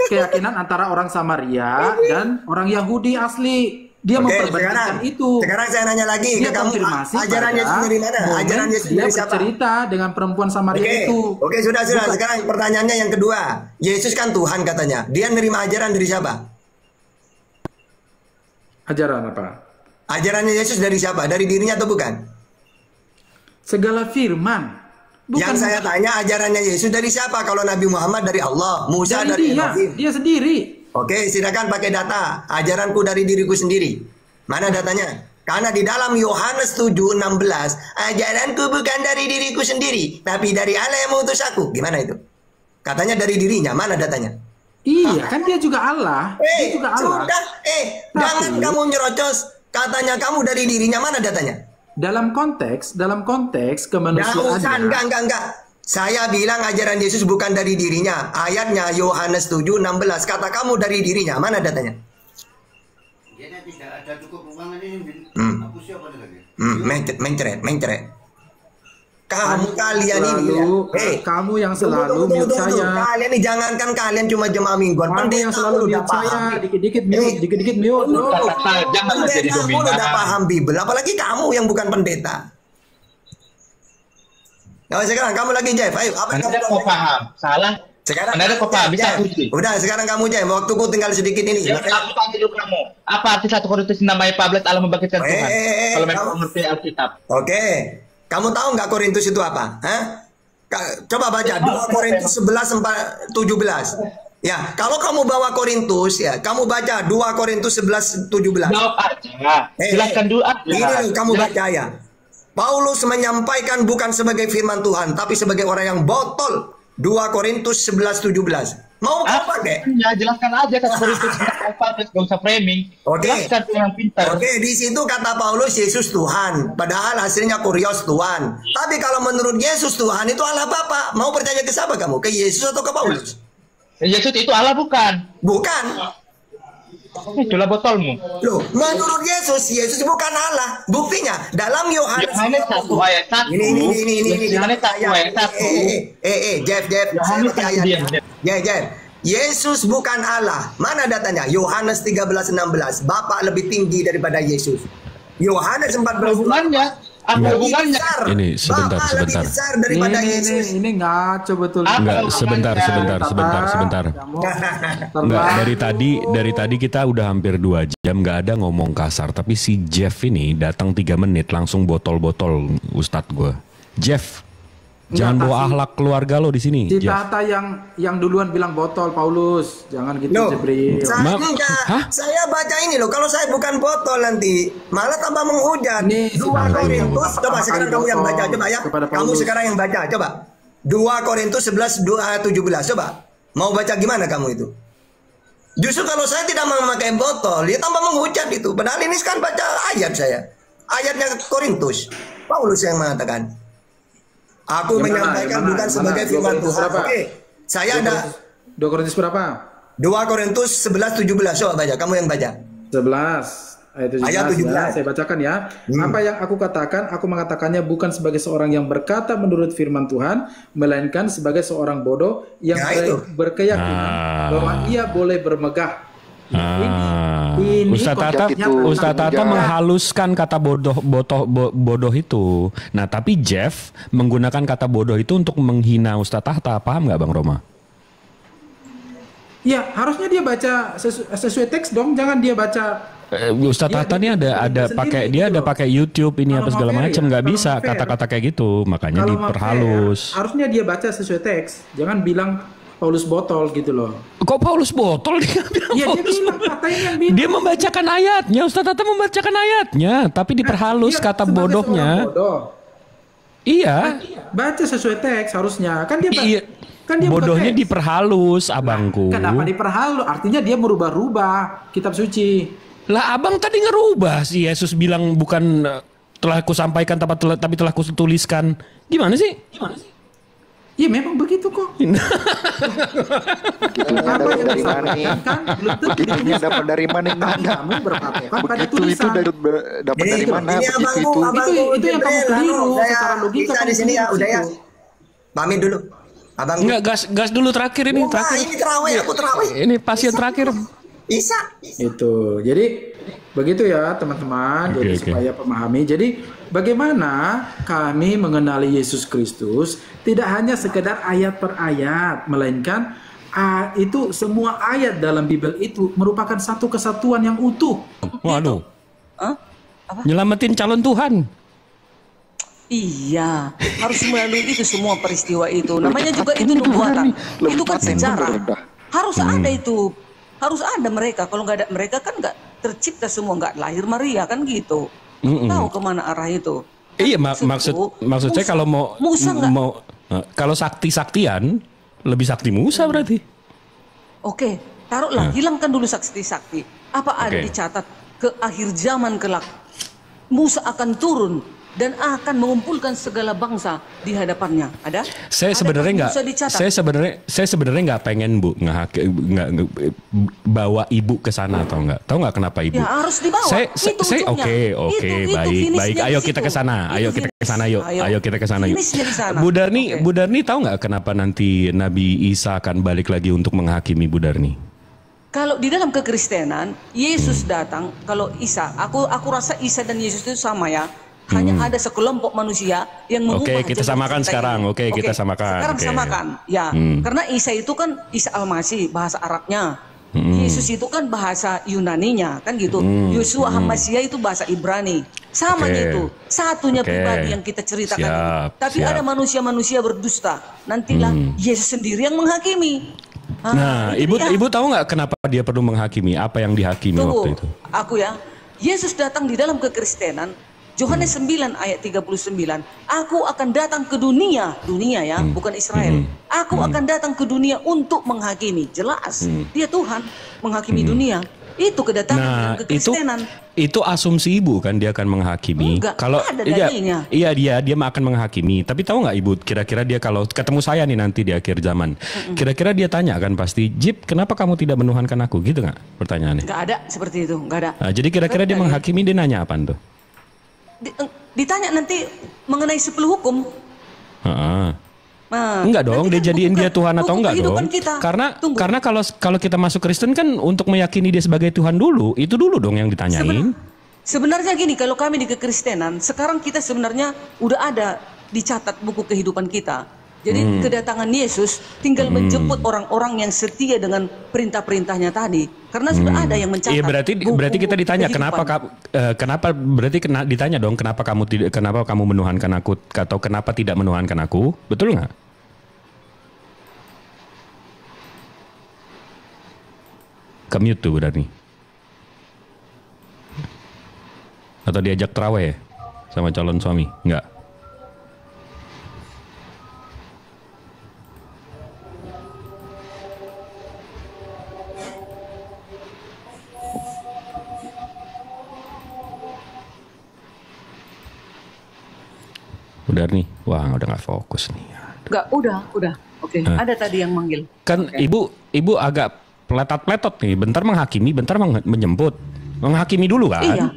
keyakinan antara orang Samaria dan orang Yahudi asli. Dia memperbandingkan itu. Sekarang saya nanya lagi ke kamu, ajaran Yesus dari mana? Ajaran Yesus dari siapa? Dia bercerita dengan perempuan Samaria itu. Oke, sudah. Sekarang pertanyaannya yang kedua. Yesus kan Tuhan katanya. Dia nerima ajaran dari siapa? Ajaran apa? Ajarannya Yesus dari siapa? Dari dirinya atau bukan? Segala firman. Yang saya tanya ajarannya Yesus dari siapa? Kalau Nabi Muhammad dari Allah, Musa dari Ibrahim. Dia sendiri. Oke, silakan pakai data. Ajaranku dari diriku sendiri. Mana datanya? Karena di dalam Yohanes 7:16, ajaranku bukan dari diriku sendiri, tapi dari Allah yang mengutus aku. Gimana itu? Katanya dari dirinya. Mana datanya? Iya, kan dia juga Allah. Dia juga Allah. Sudah, jangan kamu nyerocos. Katanya kamu dari dirinya. Mana datanya? Dalam konteks kemanusiaan. Enggak. Saya bilang ajaran Yesus bukan dari dirinya. Ayatnya Yohanes 7:16. Kata kamu dari dirinya. Mana datanya? Tidak ada cukup uang ini. Mencret. Kamu kalian ini ya. Kamu yang selalu mute saya. Kalian ini jangankan kalian cuma jemaah mingguan. Kamu yang selalu mute saya. Dikit-dikit mute. Pendeta pun udah paham Bible. Apalagi kamu yang bukan pendeta. Nah, sekarang kamu lagi Jeff. Ayo, apa yang kamu mau paham? Salah. Sekarang Mana ada kok Pak, bisa Jai. uji. Udah, sekarang kamu Jai, waktuku tinggal sedikit ini. Ya, aku tanya dulu kamu. Apa arti 1 Korintus 6 ayat 14 Allah membangkitkan Tuhan? Kalau memang kamu- mengerti Alkitab. Oke. Kamu tahu nggak Korintus itu apa? Hah? Coba baca 2 Korintus 11:17. Ya, kalau kamu bawa Korintus ya, kamu baca 2 Korintus 11:17. Jawab aja. Jelaskan dulu aja. Ini loh, kamu baca ya. Paulus menyampaikan bukan sebagai firman Tuhan, tapi sebagai orang yang botol. 2 Korintus 11:17. Mau kamu pakai? Ya, jelaskan aja 1 Korintus 6 ayat 14, gak usah framing. Oke. Jelaskan yang pintar. Oke, di situ kata Paulus Yesus Tuhan, padahal hasilnya Kurios Tuhan. Tapi kalau menurut Yesus Tuhan itu Allah Bapa, mau percaya ke siapa kamu? Ke Yesus atau ke Paulus? Yesus itu Allah bukan? Bukan. Itulah botolmu. Loh, menurut Yesus, Yesus bukan Allah. Buktinya dalam Yohanes Yohanes 1 ayat 1. Ini. Yohanes 1 ayat 1. Jeff, saya Yohanes pakai 1 ayatnya. Jeff. Yesus bukan Allah. Mana datanya? Yohanes 13:16. Bapa lebih tinggi daripada Yesus. Yohanes 14. Hubungannya? Apa hubungannya? Ini sebentar, Bapa lebih sebentar. besar daripada Yesus. Ini ngaco betul. Enggak, sebentar. Kamu Enggak, dari tadi kita udah hampir 2 jam nggak ada ngomong kasar, tapi si Jeff ini datang 3 menit langsung botol-botol Ustadz gue. Jeff, jangan Enggak, bawa kasih. akhlak keluarga lo di sini. Si Jeff. Tata yang duluan bilang botol, Paulus. Jangan gitu, Loh, Jibril. saya Ma- enggak. Hah? Saya baca ini loh. Kalau saya bukan botol nanti malah tambah menghujat. Nih, 2 si Korintus. Tata Coba pertama sekarang kali kamu yang botol baca coba ya. kepada Kamu Paulus. sekarang yang baca coba. 2 Korintus 11:17 coba. Mau baca gimana kamu itu? Justru kalau saya tidak memakai botol, dia tambah menghujat itu. Padahal ini sekarang baca ayat saya. Ayatnya Korintus. Paulus yang mengatakan, aku Yang mana? menyampaikan Yang mana? bukan Yang sebagai mana? firman 2 Korintus Tuhan. berapa? Oke. Saya ada 2 Korintus berapa? 2 Korintus 11:17. Coba baca, kamu yang baca. 11 ayat 17, Ayat 17. ya. Saya bacakan ya. Apa yang aku katakan, aku mengatakannya bukan sebagai seorang yang berkata menurut firman Tuhan, melainkan sebagai seorang bodoh yang Ya, itu. berkeyakinan bahwa ia boleh bermegah. Ini Ustadz Tata, konsepnya Ustadz Tata tentang menghaluskan kata bodoh itu. Nah, tapi Jeff menggunakan kata bodoh itu untuk menghina Ustadz Tata. Paham nggak, Bang Roma? Ya, harusnya dia baca sesuai teks dong, jangan dia baca. Ustadz Iya, Tata nih dia ada sendiri pakai gitu dia ada loh. pakai YouTube ini Kalau apa segala mau fair macam, ya, nggak kalau bisa mau fair. kata-kata kayak gitu, makanya Kalau mau diperhalus. fair, harusnya dia baca sesuai teks, jangan bilang Paulus botol gitu loh. Kok Paulus botol dia bilang Iya, dia Paulus bilang, botol. katanya yang bilang. Dia membacakan ayatnya, Ustadz Tata membacakan ayatnya, tapi diperhalus Dia kata sebagai bodohnya. seorang bodoh. Iya. Baca sesuai teks harusnya. Kan dia Iya. kan dia bukan Bodohnya teks. diperhalus, abangku. Kenapa diperhalus? Artinya dia merubah-rubah kitab suci. Lah abang tadi ngerubah sih, Yesus bilang bukan telah kusampaikan tapi telah kutuliskan. Gimana sih? Ya memang begitu kok. Begitunya Apa yang dari mana nih? disampaikan kan belum tentu Begitunya dapat dari mana nih? Tapi kamu berpatokan pada Begitu itu tulisan. dapat dari mana? Ini Begitu abangku, itu. abangku. Itu yang kamu Jibril, keliru. anu, saya Secara logika bisa kamu di sini ya, keliru udah ya. situ. Pamit dulu. Abangku. Enggak, gas dulu terakhir ini, Enggak, terakhir. ini terawih, aku terawih. Ini pasien terakhir. Isa. Itu. Jadi begitu ya teman-teman. Oke, Jadi oke. supaya pemahami. Jadi bagaimana kami mengenali Yesus Kristus tidak hanya sekedar ayat per ayat, melainkan itu semua ayat dalam Bible itu merupakan satu kesatuan yang utuh. Waduh. Hah? Apa? Nyelamatin calon Tuhan. Iya, harus melalui itu semua peristiwa itu. Namanya juga itu nubuatan. Itu kan sejarah. Harus ada itu. Harus ada mereka. Kalau nggak ada mereka kan nggak tercipta semua, nggak lahir Maria kan gitu. Tahu kemana arah itu? Iya, maksud saya kalau Musa nggak? kalau sakti-saktian lebih sakti Musa berarti. Oke, taruhlah hilangkan dulu sakti-sakti. Apa ada Oke. dicatat ke akhir zaman kelak Musa akan turun dan akan mengumpulkan segala bangsa di hadapannya. Ada? Saya Adakah sebenarnya nggak. Musa dicatat? Saya sebenarnya nggak pengen Bu nggak bawa ibu ke sana atau nggak. Tahu nggak kenapa ibu? Ya harus dibawa. Itu ujungnya. Oke, Itu baik. finishnya Ayo di kita situ. ke sana. Ayo Itu kita ke finish. sana yuk. Ayo kita ke sana yuk. Finishnya di sana. Oke. Bu Darni tahu nggak kenapa nanti Nabi Isa akan balik lagi untuk menghakimi Bu Darni? Kalau di dalam kekristenan, Yesus datang, kalau Isa, aku rasa Isa dan Yesus itu sama ya. hanya ada sekelompok manusia yang mengubah. Oke, kita jalur samakan cerita sekarang. ini. Oke, kita samakan. Sekarang Oke. samakan, ya. Karena Isa itu kan Isa Al-Masih, bahasa Arabnya. Yesus itu kan bahasa Yunaninya, kan gitu. Yosua Hamasia itu bahasa Ibrani. Sama Oke. itu. Satunya Oke. pribadi yang kita ceritakan. Siap, Tapi siap. ada manusia-manusia berdusta. Nantilah Yesus sendiri yang menghakimi. Nah, itu dia. ibu tahu nggak kenapa dia perlu menghakimi? Apa yang dihakimi waktu itu? Aku ya. Yesus datang di dalam kekristenan. Yohanes 9 ayat 39. Aku akan datang ke dunia ya, bukan Israel. Aku akan datang ke dunia untuk menghakimi. Jelas, dia Tuhan menghakimi dunia. Itu kedatangan Nah, kekristenan. itu asumsi ibu kan dia akan menghakimi. Enggak, Kalau ada dalilnya. iya dia akan menghakimi. Tapi tahu nggak ibu, kira-kira dia kalau ketemu saya nih nanti di akhir zaman, kira-kira dia tanya kan pasti, Jip, kenapa kamu tidak menuhankan aku? Gitu nggak pertanyaannya? Enggak ada seperti itu, enggak ada. Nah, jadi kira-kira dia menghakimi, dia nanya apa tuh? Ditanya nanti mengenai 10 hukum. Heeh. Nah, Enggak dong, nanti dia kan jadiin dia Tuhan atau buku enggak dong? kehidupan kita. Tunggu. Karena kalau kita masuk Kristen kan untuk meyakini dia sebagai Tuhan dulu, itu dulu dong yang ditanyain. Sebenarnya gini, kalau kami di kekristenan, sekarang kita sebenarnya udah ada dicatat buku kehidupan kita. Jadi kedatangan Yesus tinggal menjemput orang-orang yang setia dengan perintah-perintahnya tadi. Karena sudah ada yang mencatat. Iya, berarti kita ditanya kehidupan. ditanya dong kenapa kamu menuhankan aku atau kenapa tidak menuhankan aku? Betul nggak? Commute tuh berarti. Atau diajak terawih sama calon suami? Enggak. Udah nih, wah udah nggak fokus nih. Enggak, udah. Oke, ada tadi yang manggil. Kan ibu agak peletot-peletot nih, bentar menghakimi, bentar menjemput. Menghakimi dulu kan?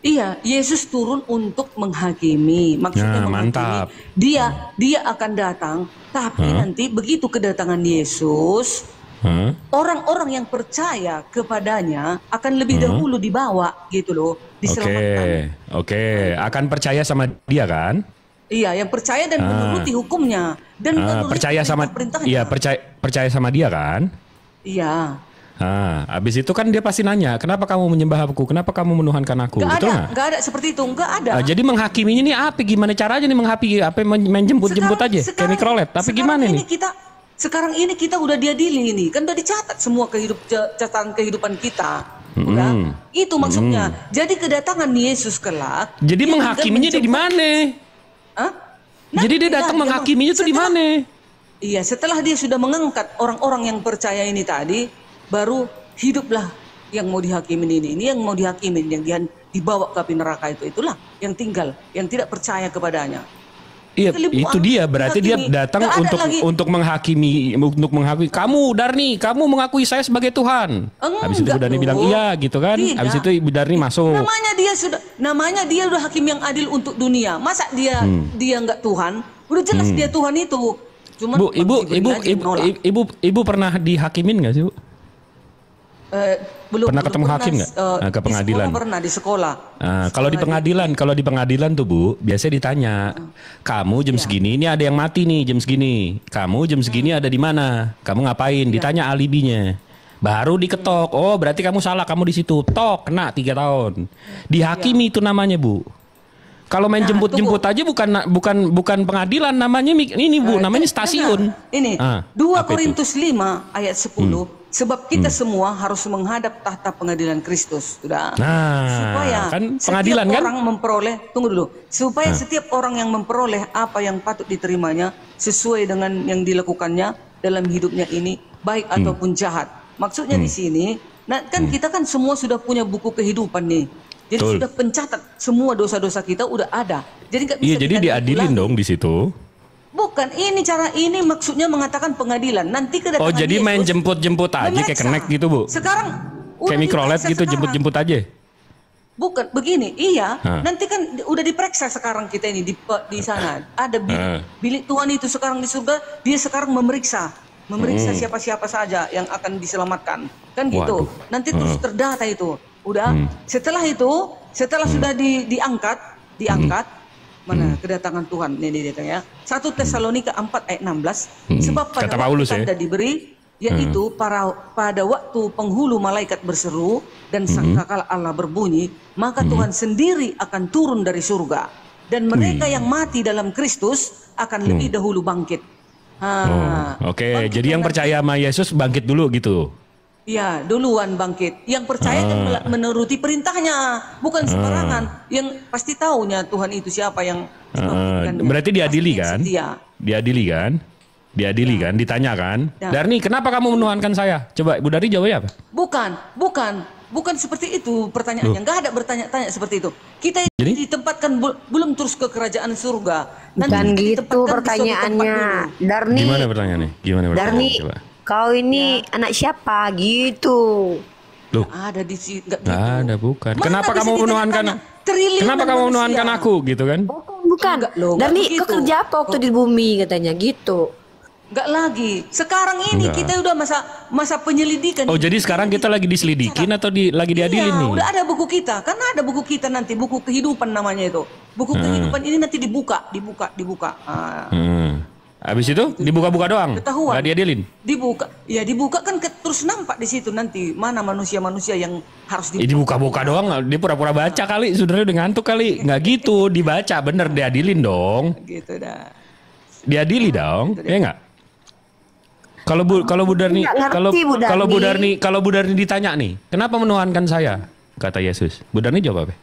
Iya, Yesus turun untuk menghakimi. Maksudnya Nah, menghakimi. mantap. Dia akan datang, tapi nanti begitu kedatangan Yesus, orang-orang yang percaya kepadanya akan lebih dahulu dibawa gitu loh, diselamatkan. Oke, akan percaya sama dia kan? Iya, yang percaya dan menuruti hukumnya dan menuruti percaya sama perintah-perintahnya. iya percaya sama dia kan? Iya. Habis itu kan dia pasti nanya, kenapa kamu menyembah aku? Kenapa kamu menuhankan aku? Betul nggak? Nggak ada seperti itu, nggak ada. Jadi menghakiminya ini apa? Gimana caranya nih menghakimi? Apa main jemput-jemput aja? Kayak mikrolet. Tapi gimana nih? Sekarang ini kita udah diadili ini, kan udah dicatat semua catatan kehidupan kita. Udah. Itu maksudnya. Jadi kedatangan Yesus kelak. Jadi menghakiminya di mana? Jadi dia datang menghakiminya tuh di mana? Iya, setelah dia sudah mengangkat orang-orang yang percaya ini tadi, baru hiduplah yang mau dihakimin ini. Ini yang mau dihakimin, yang dia dibawa ke api neraka itulah yang tinggal, yang tidak percaya kepadanya. Iya, itu dia. Berarti dia datang untuk menghakimi, kamu Darni, kamu mengakui saya sebagai Tuhan. Habis itu Ibu Darni bilang iya gitu kan. Habis itu Ibu Darni masuk. Namanya dia udah hakim yang adil untuk dunia. Masa dia nggak Tuhan? Udah jelas dia Tuhan itu. Cuman Ibu pernah dihakimin nggak sih, Bu? Belum pernah ketemu hakim nggak? Ke pengadilan? Pernah di sekolah. Kalau di pengadilan tuh Bu, biasanya ditanya, kamu jam segini ini ada yang mati nih jam segini. Kamu jam segini ada di mana? Kamu ngapain? Ditanya alibinya. Baru diketok. Oh berarti kamu salah, kamu di situ. Tok kena 3 tahun. Dihakimi itu namanya Bu. Kalau main jemput-jemput aja bukan pengadilan, namanya ini Bu, namanya stasiun. Ini 2 Korintus 5 ayat 10. Sebab kita semua harus menghadap tahta pengadilan Kristus, sudah. Supaya kan pengadilan setiap kan? orang memperoleh, tunggu dulu. Supaya setiap orang yang memperoleh apa yang patut diterimanya sesuai dengan yang dilakukannya dalam hidupnya ini, baik ataupun jahat. Maksudnya di sini, kan kita kan semua sudah punya buku kehidupan nih. Jadi sudah pencatat semua dosa-dosa kita udah ada. Jadi nggak bisa. Iya, jadi diadilin dong di situ. Bukan, ini maksudnya mengatakan pengadilan. Nanti kedatangan Oh, jadi Yesus, main jemput-jemput aja kayak kenek gitu, Bu. Sekarang kayak mikrolet gitu, jemput-jemput aja. Bukan, begini, iya. Nanti kan udah diperiksa sekarang kita ini di sana. Ada bilik Tuhan itu sekarang di surga, dia sekarang memeriksa siapa-siapa saja yang akan diselamatkan. Kan gitu. Nanti terus terdata itu. Udah. Setelah itu, setelah sudah diangkat, diangkat. Mana kedatangan Tuhan ini dia ya. 1 Tesalonika 4 ayat 16. Sebab pada Kata waktu Paulus, ya. tanda diberi, yaitu pada waktu penghulu malaikat berseru dan sangkakala Allah berbunyi, maka Tuhan sendiri akan turun dari surga, dan mereka yang mati dalam Kristus akan lebih dahulu bangkit. Oke, jadi yang percaya sama Yesus bangkit dulu gitu. Ya, duluan bangkit. Yang percaya kan menuruti perintahnya, bukan sembarangan. Yang pasti taunya Tuhan itu siapa yang membangkitkannya. Berarti diadili Pasti kan? setia. Diadili kan? Diadili kan? Ditanya kan? Ya. Darni, kenapa kamu menuhankan saya? Coba Ibu Darni jawabnya apa? Bukan seperti itu pertanyaannya. Enggak ada bertanya-tanya seperti itu. Kita Jadi? ditempatkan belum terus ke kerajaan surga. Bukan kita gitu ditempatkan di suatu tempat pertanyaannya. dulu. Darni, Gimana pertanyaannya? Darni, Coba. kau ini anak siapa? Gitu. Loh, Ada di sini enggak nggak gitu. ada bukan. Mana Kenapa bisa kamu menuhankan? ditanya-tanya? Triliunan Kenapa kamu manusia. menuhankan aku gitu kan? Bukan. Enggak loh, enggak Darni, begitu. kau kerja apa waktu di bumi katanya gitu. Enggak lagi. Sekarang ini Enggak. kita udah masa penyelidikan. Oh, jadi sekarang kita lagi diselidikin atau lagi diadilin Iya, nih? udah ada buku kita. Karena ada buku kita nanti, buku kehidupan namanya itu. Buku kehidupan ini nanti dibuka. Habis itu dibuka-buka doang? Ketahuan. Nggak diadilin? Dibuka kan terus nampak di situ nanti mana manusia-manusia yang harus Dibuka-buka doang, dia pura-pura baca kali, sebenarnya udah ngantuk kali. Nggak gitu, dibaca bener, diadilin dong. gitu dah. Diadili dong, ya nggak? Kalau Bu Darni, Nggak ngerti, Bu Darni. kalau Bu Darni ditanya nih, kenapa menuhankan saya? Kata Yesus. Bu Darni jawab apa?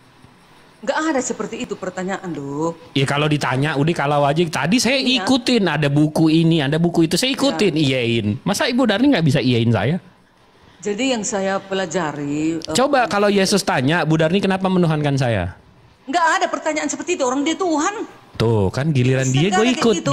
Nggak ada seperti itu pertanyaan loh. Ya kalau ditanya, udah kalau aja tadi saya ikutin, ada buku ini, ada buku itu, saya ikutin, iyain. Masa Ibu Darni nggak bisa iyain saya? Jadi yang saya pelajari. Coba kalau Yesus tanya, Bu Darni kenapa menuhankan saya? Nggak ada pertanyaan seperti itu. Orang dia Tuhan. Tuh kan giliran dia gue Segala ikut, kayak gitu.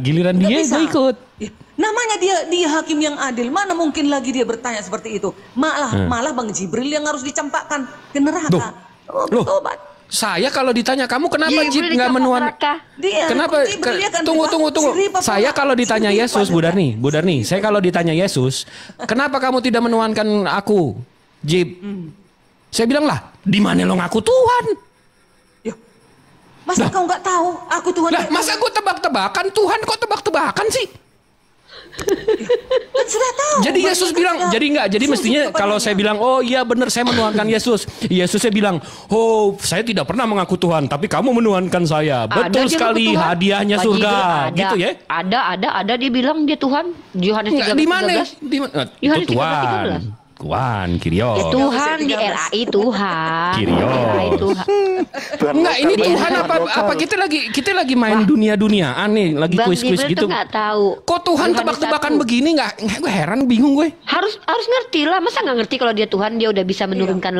giliran Nggak dia bisa. gue ikut. Ya, namanya dia hakim yang adil. Mana mungkin lagi dia bertanya seperti itu? Malah Bang Jibril yang harus dicampakkan ke neraka. Loh, Tobat. saya kalau ditanya kamu kenapa Jibril Jib nggak dicampak menuhan? neraka. Dia, Kenapa? Jibril dia kan Tunggu. Siripa Saya pula. kalau ditanya Siripa Yesus, Bu juga. Darni, saya kalau ditanya Yesus, kenapa kamu tidak menuhankan aku, Jib? Saya bilang lah, di mana lo ngaku Tuhan? Masa kau nggak tahu? Aku Tuhan. Lah, masa gue tebak-tebakan Tuhan kok tebak-tebakan sih? Kan sudah tahu. Jadi Yesus bilang, jadi mestinya kalau saya bilang, oh iya benar saya menuhankan Yesus. Yesusnya bilang, oh saya tidak pernah mengaku Tuhan, tapi kamu menuhankan saya. Betul dia sekali, ngaku Tuhan. hadiahnya Pak surga, Jibril, ada, gitu ya? Ada dia bilang dia Tuhan. Yohanes 13:13. Di mana? Yohanes Itu Tuhan. 13:13. Tuhan, Kyrios. Ya Tuhan di RAI Tuhan. Kyrios. RAI Tuhan. Enggak, ini Tuhan apa kita lagi main dunia-duniaan nih, lagi Bang kuis-kuis Jibril gitu. tuh nggak tahu. Kok Tuhan Yohanes tebak-tebakan 1. begini nggak? Gue heran, bingung gue. Harus ngerti lah, masa nggak ngerti kalau dia Tuhan, dia udah bisa menurunkan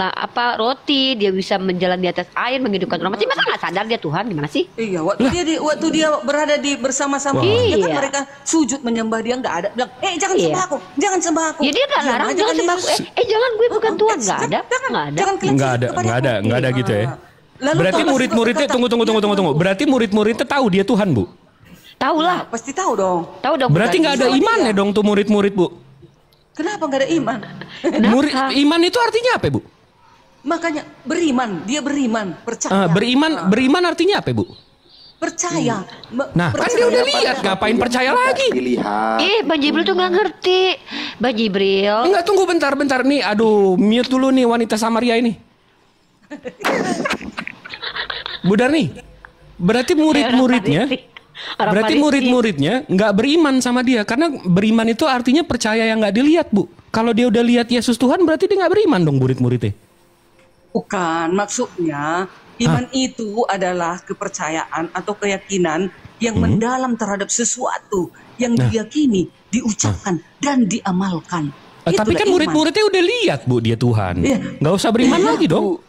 roti, dia bisa menjalan di atas air, menghidupkan orang mati, masa nggak sadar dia Tuhan, gimana sih? Iya, waktu dia berada bersama-sama dia kan Iya. mereka sujud menyembah dia nggak ada bilang, jangan sembah aku, jangan sembah aku. Ya dia nggak Diam larang aja jangan kan sembah Yesus. aku. Jangan gue bukan Tuhan, nggak ada. Jangan kalian Nggak sujud kepada aku. ada gitu ya. Lalu Berarti Thomas murid-muridnya berkata, tunggu. Berarti murid-muridnya tahu dia Tuhan, Bu. Tahu lah, Pasti tahu dong. tahu dong. Berarti nggak ada imannya dong tuh murid-murid, Bu. Kenapa nggak ada iman? Murid iman itu artinya apa, Bu? Makanya dia beriman, percaya. Beriman artinya apa, Bu? Percaya. Nah, kan dia udah lihat, ngapain percaya lagi? Pilihan. Bang Jibril tuh nggak ngerti. Bang Jibril. Enggak, tunggu bentar nih. Aduh, mute dulu nih wanita Samaria ini. Bu Darni, berarti murid-muridnya nggak beriman sama dia, karena beriman itu artinya percaya yang nggak dilihat, Bu. Kalau dia udah lihat Yesus Tuhan, berarti dia nggak beriman dong murid-muridnya. Bukan, maksudnya iman itu adalah kepercayaan atau keyakinan yang mendalam terhadap sesuatu yang diyakini, diucapkan dan diamalkan. Tapi Itulah kan iman. murid-muridnya udah lihat, Bu, dia Tuhan. Iya. Nggak usah beriman lagi dong.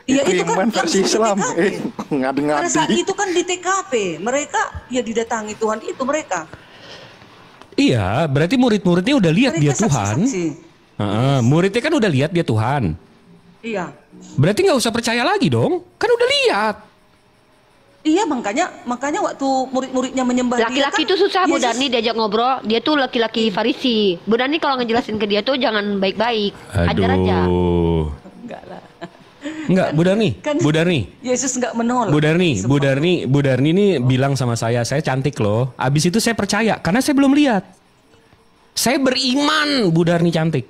Iya itu kan Iman versi langsung Islam. di TKP. Pada saat Ngadi-ngadi. itu kan di TKP mereka didatangi Tuhan itu mereka. Iya, berarti murid-muridnya udah lihat dia Mereka Tuhan. saksi-saksi. Muridnya kan udah lihat dia Tuhan. Iya. Berarti nggak usah percaya lagi dong, kan udah lihat. Iya makanya waktu murid-muridnya menyembah Laki-laki dia itu susah, Bu Yesus- Darni diajak ngobrol. Dia tuh laki-laki Farisi. Bu Darni kalau ngejelasin ke dia tuh jangan baik-baik. Ajar aja. Aduh. Enggak lah. Enggak, Bu Darni. Kan Bu Darni. Yesus nggak menolak. Bu Darni ini bilang sama saya cantik loh. Abis itu saya percaya karena saya belum lihat. Saya beriman Bu Darni cantik.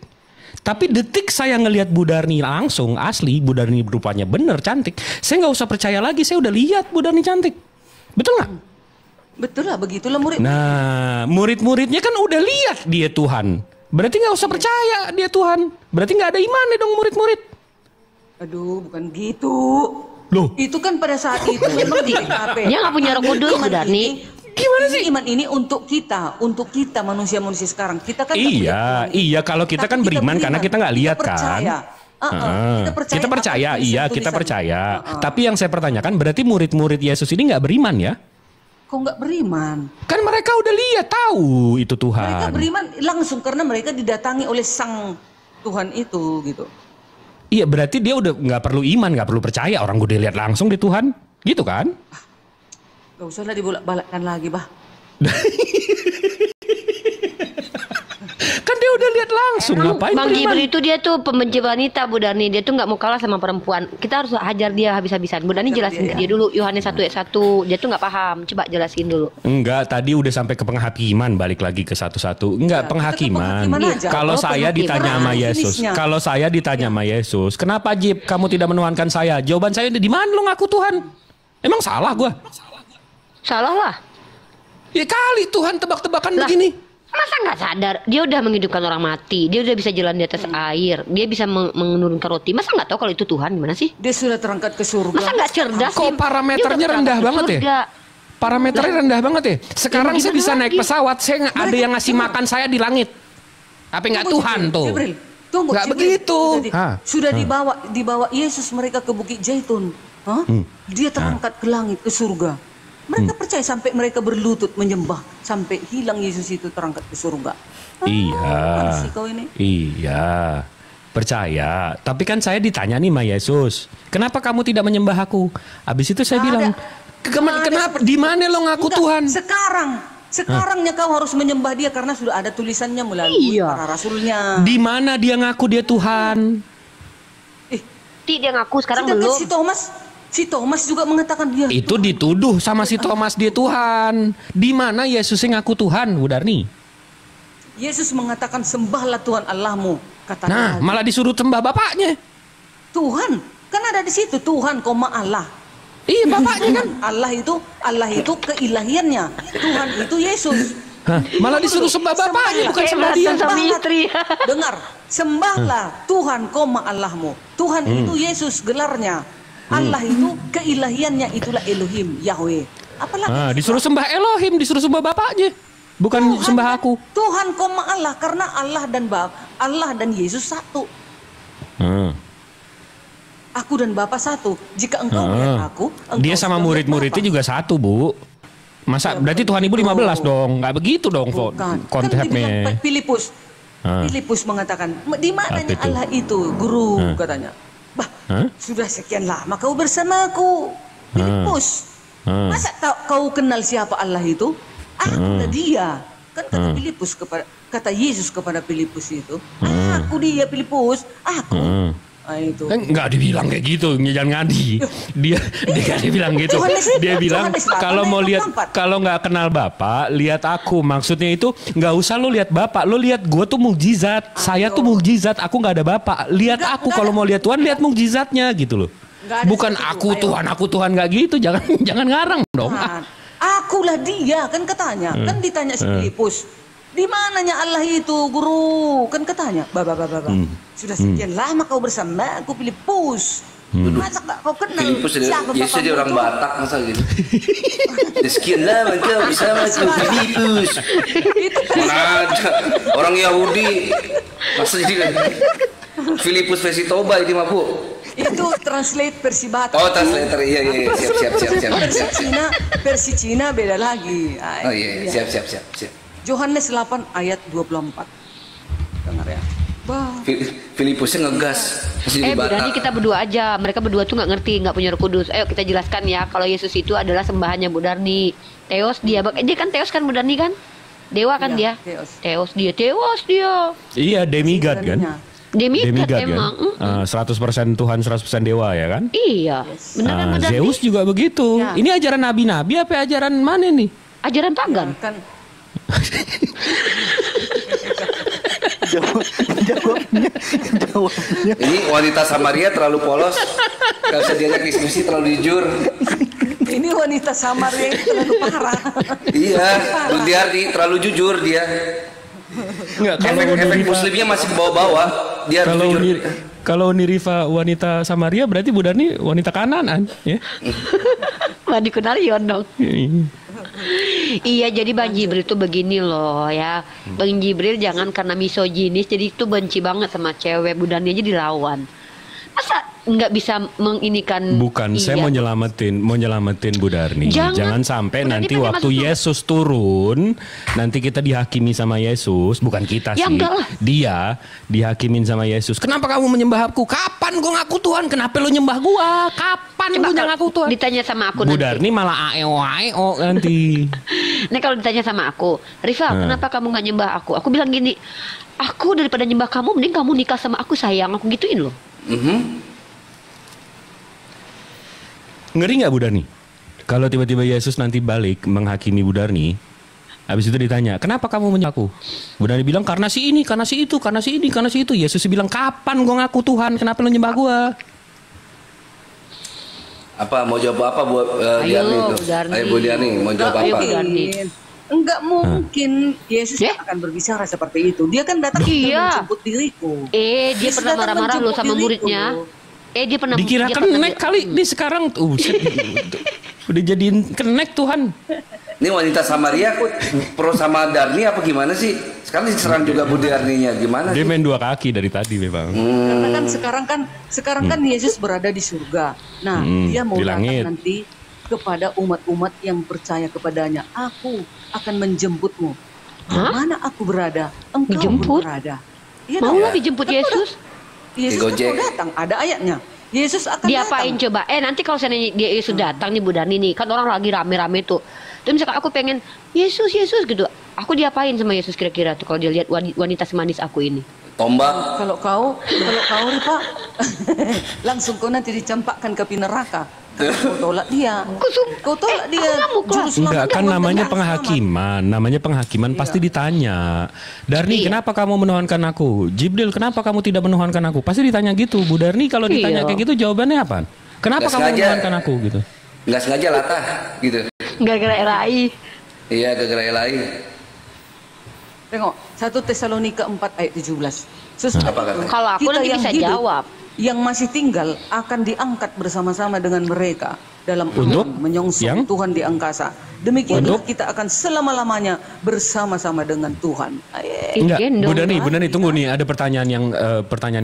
Tapi detik saya ngelihat Bu Darni langsung asli, Bu Darni rupanya bener cantik. Saya nggak usah percaya lagi, saya udah lihat Bu Darni cantik. Betul nggak? Betul lah, begitulah murid. Nah, murid-muridnya kan udah lihat dia Tuhan. Berarti nggak usah percaya dia Tuhan. Berarti nggak ada imannya dong murid-murid. Aduh, bukan gitu. Loh, itu kan pada saat itu memang di PKP. Dia nggak punya Roh Kudus, Bu Darni. Gimana sih? Iman ini untuk kita manusia-manusia sekarang. Kita kan iya kalau kita kan beriman karena kita nggak lihat kan. Kita percaya, kita percaya. Tapi yang saya pertanyakan berarti murid-murid Yesus ini nggak beriman ya? Kok nggak beriman? Kan mereka udah lihat tahu itu Tuhan. Mereka beriman langsung karena mereka didatangi oleh Sang Tuhan itu gitu. Iya berarti dia udah nggak perlu iman, nggak perlu percaya, orang udah lihat langsung di Tuhan, gitu kan? Gak usah lah dibolak-balikkan lagi, bah. Kan dia udah lihat langsung, ngapain Bang beriman? Jibril itu dia tuh pembenci wanita, Bu Darni. Dia tuh nggak mau kalah sama perempuan. Kita harus hajar dia habis-habisan. Bu Darni jelasin ke dia dulu Yohanes 1 ayat 1. Dia tuh nggak paham. Coba jelasin dulu. Enggak, tadi udah sampai ke penghakiman, balik lagi ke satu-satu. Enggak, penghakiman. Kalau saya ditanya sama Yesus, sama Yesus, kenapa Jib kamu tidak menuhankan saya? Jawaban saya di mana lo ngaku Tuhan? Emang salah gua? Salah lah. Ya kali Tuhan tebak-tebakan begini. Masa nggak sadar? Dia udah menghidupkan orang mati. Dia udah bisa jalan di atas air. Dia bisa menurunkan roti. Masa nggak tahu kalau itu Tuhan? Gimana sih? Dia sudah terangkat ke surga. Masa nggak cerdas? Kok parameternya rendah banget ya? Parameternya rendah banget ya. Sekarang saya bisa naik pesawat. Saya ada yang ngasih makan saya di langit. Tapi nggak Tuhan tuh. Tunggu, nggak begitu. Sudah dibawa Yesus mereka ke Bukit Zaitun. Dia terangkat ke langit, ke surga. Mereka percaya sampai mereka berlutut menyembah sampai hilang Yesus itu terangkat ke surga. Iya. Kau ini? Iya. Percaya. Tapi kan saya ditanya nih sama Yesus, kenapa kamu tidak menyembah aku? Habis itu saya bilang, kenapa? Di mana lo ngaku Tuhan? Sekarangnya kau harus menyembah dia karena sudah ada tulisannya melalui para rasulnya. Di mana dia ngaku dia Tuhan? Dia ngaku sekarang belum. Si Thomas juga mengatakan dia. Itu dituduh sama si Thomas dia Tuhan. Di mana Yesus yang ngaku Tuhan, Bu Darni? Yesus mengatakan sembahlah Tuhan Allahmu. Kata nah, malah disuruh sembah bapaknya. Tuhan, kan ada di situ Tuhan, Allah. Iya bapaknya kan. Allah itu keilahiannya. Tuhan itu Yesus. Malah disuruh sembah bapaknya, bukan sembah dia. Dengar, sembahlah Tuhan, Allahmu. Tuhan itu Yesus gelarnya. Allah itu keilahiannya, itulah Elohim, Yahweh. Apalagi disuruh sembah Elohim, disuruh sembah bapaknya, bukan Tuhan, sembah aku. Tuhan, Allah, karena Allah dan Yesus satu. Aku dan Bapa satu. Jika engkau melihat aku, dia sama murid-muridnya juga satu, Bu. Masa berarti Tuhan Ibu 15 dong? Nggak begitu dong konsepnya. Kan Filipus mengatakan, di mananya Allah itu, Guru, katanya. Sudah sekian lama kau bersamaku, Filipus. Masa kau kenal siapa Allah itu? Aku dia. Kan kata Filipus kata Yesus kepada Filipus itu, aku dia Filipus, aku. Itu. Nggak dibilang kayak gitu, jangan ngadi. Dia nggak dibilang gitu. Dia bilang kalau nggak kenal Bapak, lihat aku. Maksudnya itu nggak usah lo lihat Bapak, lo lihat gue tuh mukjizat. Saya tuh mukjizat. Aku nggak ada Bapak. Lihat aku. Kalau mau lihat Tuhan, lihat mukjizatnya gitu loh. Bukan aku Tuhan nggak gitu. Jangan ngarang dong. Akulah dia kan katanya. Kan ditanya si Filipus. Di mananya Allah itu, Guru? Kan katanya, Bapak. Sudah sekian lama kau bersama aku, Filipus. Masa kau kenal Filipus siapa Yesus dia orang Batak masa gitu. Sekian lama kau bersama aku, Filipus. Mana ada orang Yahudi. Masa jadi Filipus versi Toba itu mah, Bu. Itu translate versi Batak. Oh, translator. Iya. Siap. Versi Cina beda lagi. Oh iya, siap. Yohanes 8 ayat 24. Dengar ya. Filipusnya ngegas. Berani kita berdua aja. Mereka berdua tuh nggak ngerti, nggak punya Roh Kudus. Ayo kita jelaskan ya. Kalau Yesus itu adalah sembahannya Bu Darni. Theos dia kan Theos kan Bu Darni kan? Dewa kan dia. Theos dia. Iya, demigod kan. Demigod kan? emang. 100% Tuhan, 100% dewa ya kan? Iya, beneran benar. Zeus juga begitu. Ya. Ini ajaran nabi-nabi apa ajaran mana nih? Ajaran pagan. Kan Jawabnya. Ini wanita Samaria terlalu polos. Gak bisa diajak diskusi, terlalu jujur. ini wanita Samaria yang terlalu parah. Iya, Budiarni terlalu jujur dia. Enggak, kalau Efek muslimnya masih ke bawah-bawah. Dia harus jujur. Kalau Nirifa wanita Samaria berarti Budani wanita Kanaan ya. Wah, dikenalion dong. Iya, jadi Bang Jibril tuh begini loh ya. Bang Jibril jangan karena misoginis jadi itu benci banget sama cewek, Budani aja dilawan. Masa nggak bisa menginikan? Bukan, saya mau nyelamatin Bu Darni. Jangan sampai Bu Darni nanti pengen waktu masuk surga. Yesus turun, nanti kita dihakimi sama Yesus, bukan kita Ya sih. enggak lah. Dia dihakimin sama Yesus. Kenapa kamu menyembah aku? Kapan gua ngaku Tuhan? Kenapa lu nyembah gua? Kapan Coba gua kalau ngaku Tuhan? ditanya sama aku Bu nanti. Darni malah aeo nanti. Nih kalau ditanya sama aku, Rifa, kenapa kamu nggak nyembah aku? Aku bilang gini, aku daripada nyembah kamu, mending kamu nikah sama aku sayang. Aku gituin loh. Ngeri nggak Bu Darni? Kalau tiba-tiba Yesus nanti balik menghakimi Bu Darni, habis itu ditanya, kenapa kamu menyembah aku? Bu Darni bilang, karena si ini, karena si itu, karena si ini, karena si itu. Yesus bilang, kapan gua ngaku Tuhan? Kenapa lu nyembah gua? Apa mau jawab apa buat Ayo, Diarni itu? Bu Darni. Ayo Bu Diarni mau jawab Ayo, apa? Bu Darni. Enggak mungkin Yesus akan berbicara seperti itu. Dia kan datang untuk Iya. menjemput diriku. Dia Yesus pernah datang marah-marah loh menjemput sama diriku. muridnya. Dia pernah Dikira dia pernah- kenek kali nih sekarang tuh. Udah jadiin kenek Tuhan. Ini wanita Samaria pro sama Darni apa gimana sih? Sekarang diserang juga Bu Diarninya gimana Dia sih? main dua kaki dari tadi memang. Karena kan sekarang kan Yesus berada di surga. Nah, dia mau di datang langit. nanti kepada umat-umat yang percaya kepadanya. Aku akan menjemputmu. Mana aku berada, engkau Dijemput? berada. Iya Maulah dong. dijemput Kan Yesus. Yesus kan Digojek. mau datang, ada ayatnya. Yesus akan Diapain datang. coba? Nanti kalau seandainya dia Yesus datang nih Bu Darni nih, kan orang lagi rame-rame tuh. Terus misalkan aku pengen Yesus gitu, aku diapain sama Yesus kira-kira tuh kalau dia lihat wanita semanis aku ini? Tombak. Kalau kau Rifa, langsung kau nanti dicampakkan ke api neraka. Kau tolak dia. Kau tolak dia. Juru Enggak, selamat kan buat namanya penjara penghakiman. Namanya penghakiman pasti ditanya. Darni, kenapa kamu menuhankan aku? Jibril, kenapa kamu tidak menuhankan aku? Pasti ditanya gitu. Bu Darni kalau ditanya Iya. kayak gitu jawabannya apa? Kenapa Nggak kamu sengaja. menuhankan aku gitu? Nggak sengaja latah gitu. Gara-gara RAI. Iya gara-gara lain. Tengok 1 Tesalonika 4 ayat 17. Sesudah Apa itu, kata? Kalau aku kita nanti yang bisa hidup, jawab. yang masih tinggal akan diangkat bersama-sama dengan mereka dalam Untuk angin menyongsong yang? Tuhan di angkasa. Demikianlah Untuk? kita akan selama-lamanya bersama-sama dengan Tuhan. Enggak, Gendong. Bu Dani tunggu nih, ada pertanyaan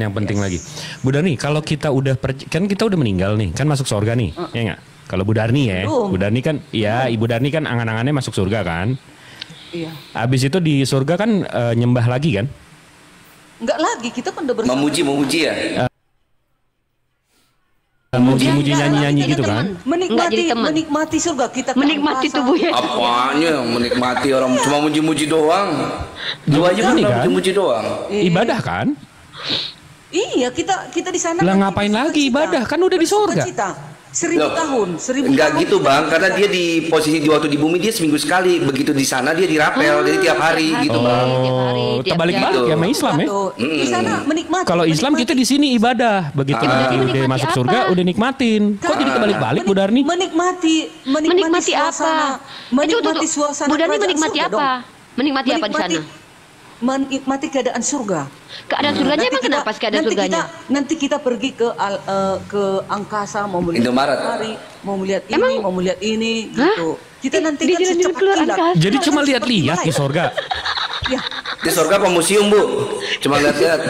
yang penting lagi. Bu Dani, kalau kita udah kan kita udah meninggal nih, kan masuk surga nih, ya enggak? Kalau Bu Darni ya, Belum. Bu Darni kan, ya Ibu Darni kan angan-angannya masuk surga kan? Iya. Habis itu di surga kan nyembah lagi kan? Enggak lagi, kita kan udah bersama. Memuji ya. Muji-muji nyanyi-nyanyi gitu kan? Enggak jadi teman. Menikmati surga kita. Menikmati tubuh Yesus. Apanya menikmati orang cuma muji-muji doang. Lu aja Ini kan kan? muji-muji doang. Ibadah kan? Iya, kita di sana. Lah kan ngapain bersukacita. lagi ibadah? Kan udah di surga. Bersukacita. 1000 Loh, tahun, 1000 Enggak tahun. gitu bang, karena dia di posisi waktu di bumi dia seminggu sekali, begitu di sana dia dirapel, jadi tiap hari gitu bang. Oh, terbalik-balik ya sama Islam ya? Di sana menikmati. Kalau Islam kita di sini ibadah, begitu nanti udah Menikmati masuk apa? surga udah nikmatin. Kok jadi kebalik-balik Bu Darni? Menikmati apa? suasana. Menikmati suasana. Bu Darni kerajaan menikmati surga apa? dong. Menikmati apa di sana? Menikmati keadaan surga. Keadaan surganya emang kenapa sih keadaan surganya? Nanti kita pergi ke angkasa, mau melihat Indomaret. matahari, mau melihat ini, mau melihat ini, gitu. Kita nanti Di kan jalan-jalan secepat keluar kilat. angkasa. Jadi Kita cuma kan lihat-lihat seperti di surga. Ya, Di surga apa museum bu? Cuma lihat-lihat.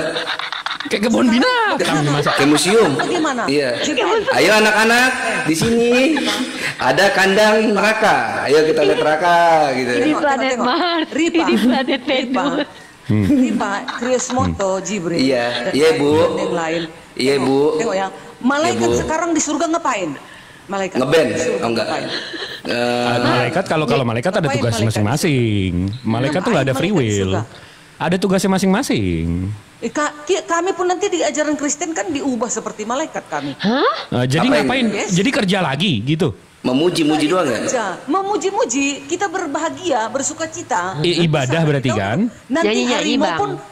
Kayak kebun binatang masa. Ke museum. Bagaimana? Iya. Ayo anak-anak di sini ada kandang neraka. Ayo kita lihat neraka gitu. Di planet Mars, Ripa. di planet Venus. Ripa, Kriosmoto, Jibril. Iya, dan iya, Bu. lain- dan yang lain. Iya, Tengok, Bu. Tengok ya. Malaikat Iya, Bu. sekarang di surga ngapain? Malaikat. Ngeband? di surga Oh enggak. ngapain? Malaikat kalau malaikat ada Ngapain tugas malaikat? masing-masing. Malaikat tuh nggak ada free Ngapain malaikat di will. surga? Ada tugasnya masing-masing. Kami pun nanti di ajaran Kristen kan diubah seperti malaikat kami. Jadi ngapain? Yes. Jadi kerja lagi gitu? Memuji-muji doang ya? Memuji-muji, kita berbahagia, bersukacita. Ibadah berarti kan? Nanti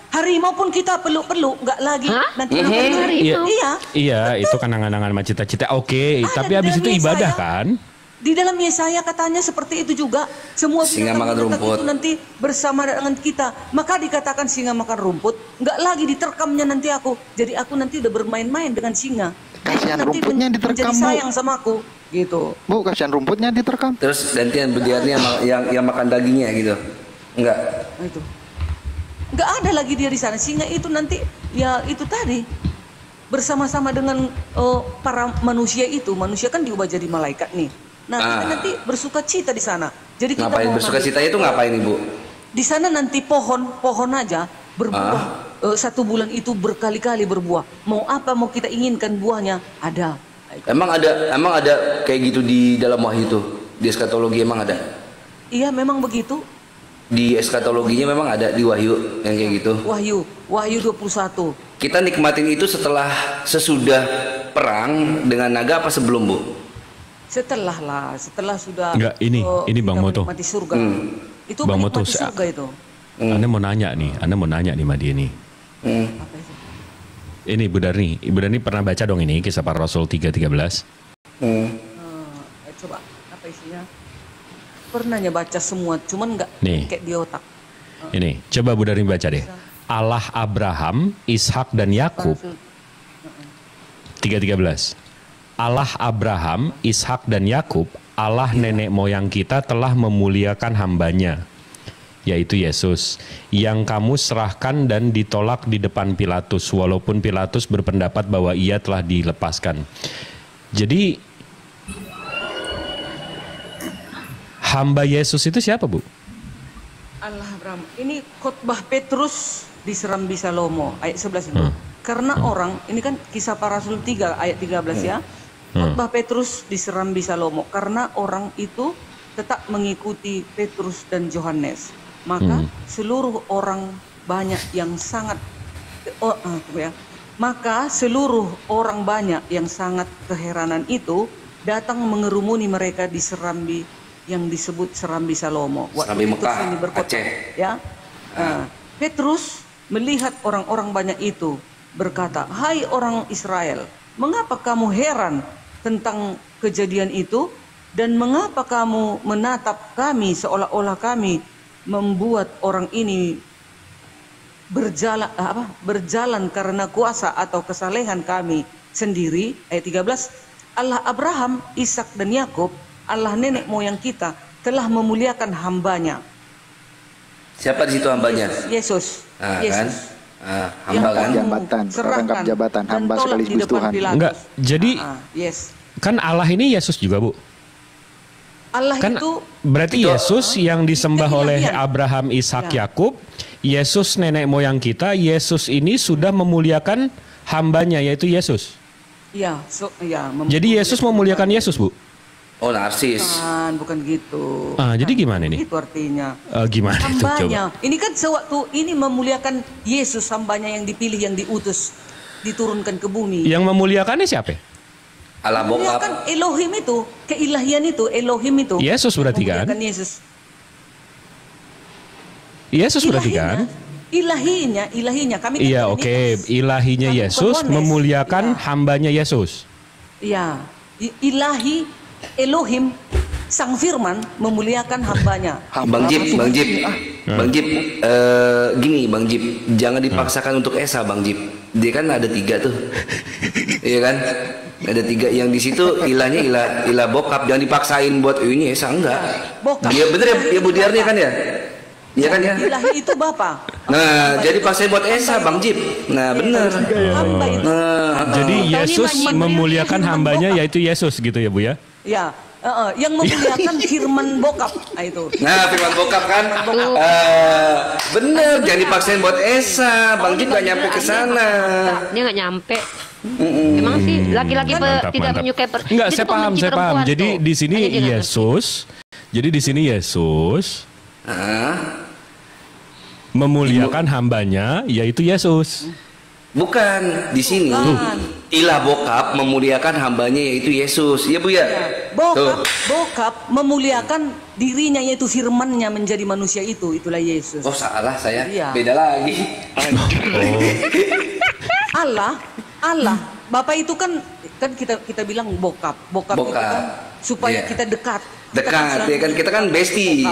harimau pun kita peluk-peluk, nggak lagi. Nanti harimau. Iya, itu kan angan-angan sama cita-cita. Oke, tapi habis itu ibadah kan? Di dalam Yesaya katanya seperti itu juga. Semua singa makan rumput itu nanti bersama dengan kita. Maka dikatakan singa makan rumput. Nggak lagi diterkamnya nanti aku. Jadi aku nanti udah bermain-main dengan singa. Kasihan rumputnya diterkam, menjadi sayang sama aku. Gitu. Bu, kasihan rumputnya diterkam. Terus gantian berdiarnya yang makan dagingnya gitu. Enggak. Itu. Nggak ada lagi dia di sana. Singa itu nanti ya itu tadi bersama-sama dengan para manusia itu. Manusia kan diubah jadi malaikat nih. Nah, kita nanti bersuka cita di sana. Jadi kita ngapain bersuka cita itu ngapain Ibu? Di sana nanti pohon aja berbuah. 1 bulan itu berkali-kali berbuah. Mau apa mau kita inginkan buahnya ada. Emang ada kayak gitu di dalam wahyu itu? Di eskatologi emang ada? Iya, memang begitu. Di eskatologinya memang ada di wahyu yang kayak gitu. Wahyu 21. Kita nikmatin itu sesudah perang dengan naga apa sebelum, Bu? Setelah sudah. Enggak, ini Bang Moto. Menikmati surga. Itu Bang Moto, menikmati surga itu. Anda mau nanya nih sama dia nih. Apa itu? Ini Ibu Darni pernah baca dong ini Kisah Para Rasul 3:13? Coba apa isinya? Pernahnya baca semua, cuman nggak kayak di otak. Ini, coba Bu Darni baca deh. Allah Abraham, Ishak dan Yakub. 3:13. Allah Abraham, Ishak dan Yakub, Allah nenek moyang kita telah memuliakan hambanya, yaitu Yesus, yang kamu serahkan dan ditolak di depan Pilatus, walaupun Pilatus berpendapat bahwa ia telah dilepaskan. Jadi, hamba Yesus itu siapa, Bu? Allah Abraham. Ini khotbah Petrus di Serambi Salomo, ayat 11 itu. Karena orang, ini kan Kisah Para Rasul 3, ayat 13 ya. Khotbah Petrus di Serambi Salomo. Karena orang itu tetap mengikuti Petrus dan Yohanes. Maka seluruh orang banyak yang sangat keheranan itu datang mengerumuni mereka di Serambi yang disebut Serambi Salomo. Serambi Mekah, Aceh. Ya. Petrus melihat orang-orang banyak itu berkata, "Hai orang Israel, mengapa kamu heran tentang kejadian itu? Dan mengapa kamu menatap kami seolah-olah kami membuat orang ini berjalan karena kuasa atau kesalehan kami sendiri?" Ayat 13, Allah Abraham, Ishak dan Yakub, Allah nenek moyang kita telah memuliakan hambanya. Siapa di situ hambanya? Yesus. Yesus. Hamba kan? Rangkap jabatan, hamba sekaligus Tuhan. Enggak, jadi kan Allah ini Yesus juga, Bu. Allah kan itu berarti Yesus yang disembah oleh Abraham, Ishak, Yakub. Yesus nenek moyang kita. Yesus ini sudah memuliakan hambanya, yaitu Yesus. Iya, jadi Yesus memuliakan Yesus, Bu. Oh, narsis. Bukan gitu. Jadi gimana ini? Itu artinya. Gimana itu coba? Ini kan sewaktu ini memuliakan Yesus, hambanya yang dipilih, yang diutus, diturunkan ke bumi. Yang memuliakannya siapa? Allah bokap. Memuliakan Elohim itu, keilahian itu, Elohim itu. Yesus berarti kan? Yesus berarti kan? Ilahinya. Kami iya, oke. Ilahinya Yesus memuliakan hambanya Yesus. Iya. Ilahi Elohim, Sang Firman memuliakan hambanya. Bang Jip, gini Bang Jip, jangan dipaksakan untuk Esa, Bang Jip. Dia kan ada 3 tuh, iya kan? Ada 3 yang di situ ilahnya ilah bokap, jangan dipaksain buat ini Esa, enggak. Dia bener ya Bu Diarni kan ya? Iya kan ya? Ilahi itu Bapa. Nah, jadi paksain buat Esa, Bang Jip. Nah, bener. Jadi Yesus memuliakan hambanya, yaitu Yesus gitu ya, Bu ya? Ya, yang memuliakan firman bokap. Itu. Nah, firman bokap kan? Bener, jangan dipaksain buat Esa. Bang Jip gak nyampe ke sana. Dia gak nyampe. Emang sih laki-laki tidak menyukai enggak, saya paham. Jadi di sini Yesus. memuliakan hambanya yaitu Yesus. Bukan di sini. Ilah bokap memuliakan hambanya yaitu Yesus. Iya Bu ya. Bokap memuliakan dirinya yaitu firman-Nya menjadi manusia itulah Yesus. Oh salah saya. Iya. Beda lagi. Allah, Bapak itu kan kita bilang bokap itu kan supaya kita dekat. Dekat ya kan, kita kan bestie.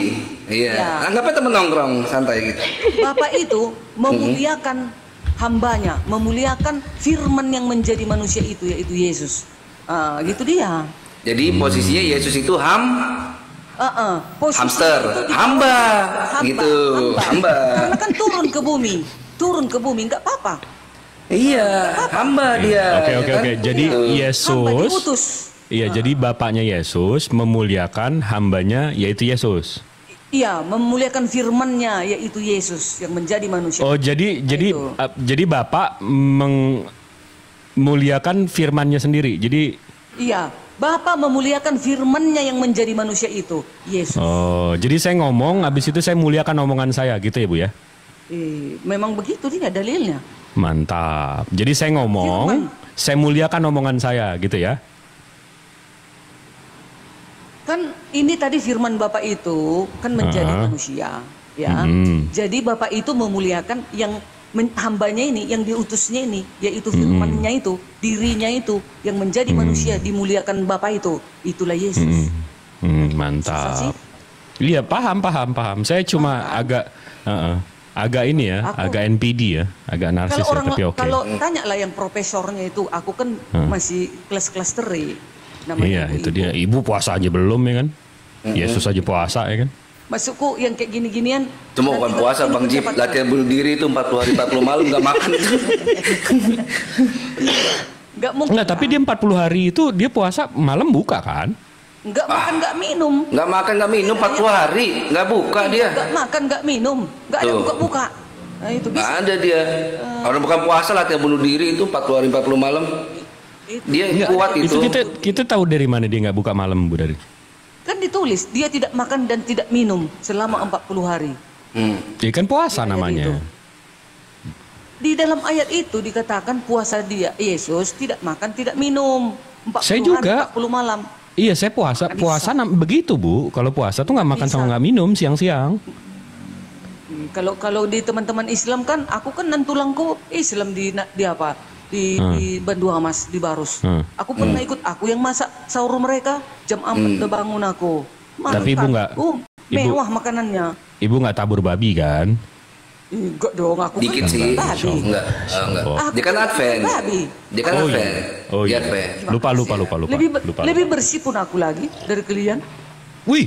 Iya. Anggapnya temen nongkrong santai gitu. Bapak itu memuliakan hambanya, memuliakan firman yang menjadi manusia itu yaitu Yesus. Gitu dia. Jadi posisinya Yesus itu hamster, hamba, gitu, hamba. Karena kan turun ke bumi, nggak apa-apa. Iya, hamba dia. Oke. Jadi Yesus, jadi bapaknya Yesus memuliakan hambanya yaitu Yesus. Iya, memuliakan firman-Nya yaitu Yesus yang menjadi manusia. Oh, jadi Bapak memuliakan firman-Nya sendiri. Jadi iya, Bapak memuliakan firman-Nya yang menjadi manusia itu, Yesus. Oh, jadi saya ngomong, habis itu saya muliakan omongan saya, gitu ya Bu ya? Memang begitu dia dalilnya. Mantap. Jadi saya ngomong, saya muliakan omongan saya, gitu ya? Kan ini tadi firman Bapak itu kan menjadi manusia, ya. Jadi Bapak itu memuliakan yang hambanya ini, yang diutusnya ini, yaitu firman-Nya itu, dirinya itu, yang menjadi manusia, dimuliakan Bapak itu. Itulah Yesus. Mantap. Iya, paham. Saya cuma agak ini ya, agak NPD ya, agak narsis ya, tapi oke. Kalau tanya lah yang profesornya itu, aku kan masih kelas-kelas teri. Iya, itu dia. Ibu puasa aja belum ya kan? Yesus aja puasa ya kan? Masukku yang kayak gini-ginian. Cuma bukan puasa Bang Jip, latihan bunuh diri itu 40 hari 40 malam nggak makan. Nggak mungkin. Enggak, tapi dia 40 hari itu dia puasa malam buka kan? Nggak makan nggak minum. Nggak makan nggak minum 40 hari, nggak buka dia. Nggak makan nggak minum, nggak ada buka-buka. Nah, itu bisa. Nggak ada dia. Orang bukan puasa latihan bunuh diri itu 40 hari 40 malam. Dia kuat itu. Kita tahu dari mana dia nggak buka malam Bu dari? Kan ditulis dia tidak makan dan tidak minum selama 40 hari. Dia kan puasa namanya. Di dalam ayat itu dikatakan puasa dia Yesus tidak makan tidak minum 40 saya juga. hari 40 malam. Iya, saya puasa begitu Bu. Kalau puasa tuh nggak makan sama nggak minum siang-siang. Kalau di teman-teman Islam kan, aku kan tulangku Islam di apa? Di Bandu Hamas di Barus. Aku pernah ikut, aku yang masak sahur mereka jam 4 udah bangun aku. Tapi Ibu nggak mewah makanannya. Ibu nggak tabur babi kan? Enggak dong, aku dikit kan sih. babi. Enggak. Dia kan Advent. Dia kan Advent. Oh iya. Lupa. Lebih bersih pun aku lagi dari kalian. Wih.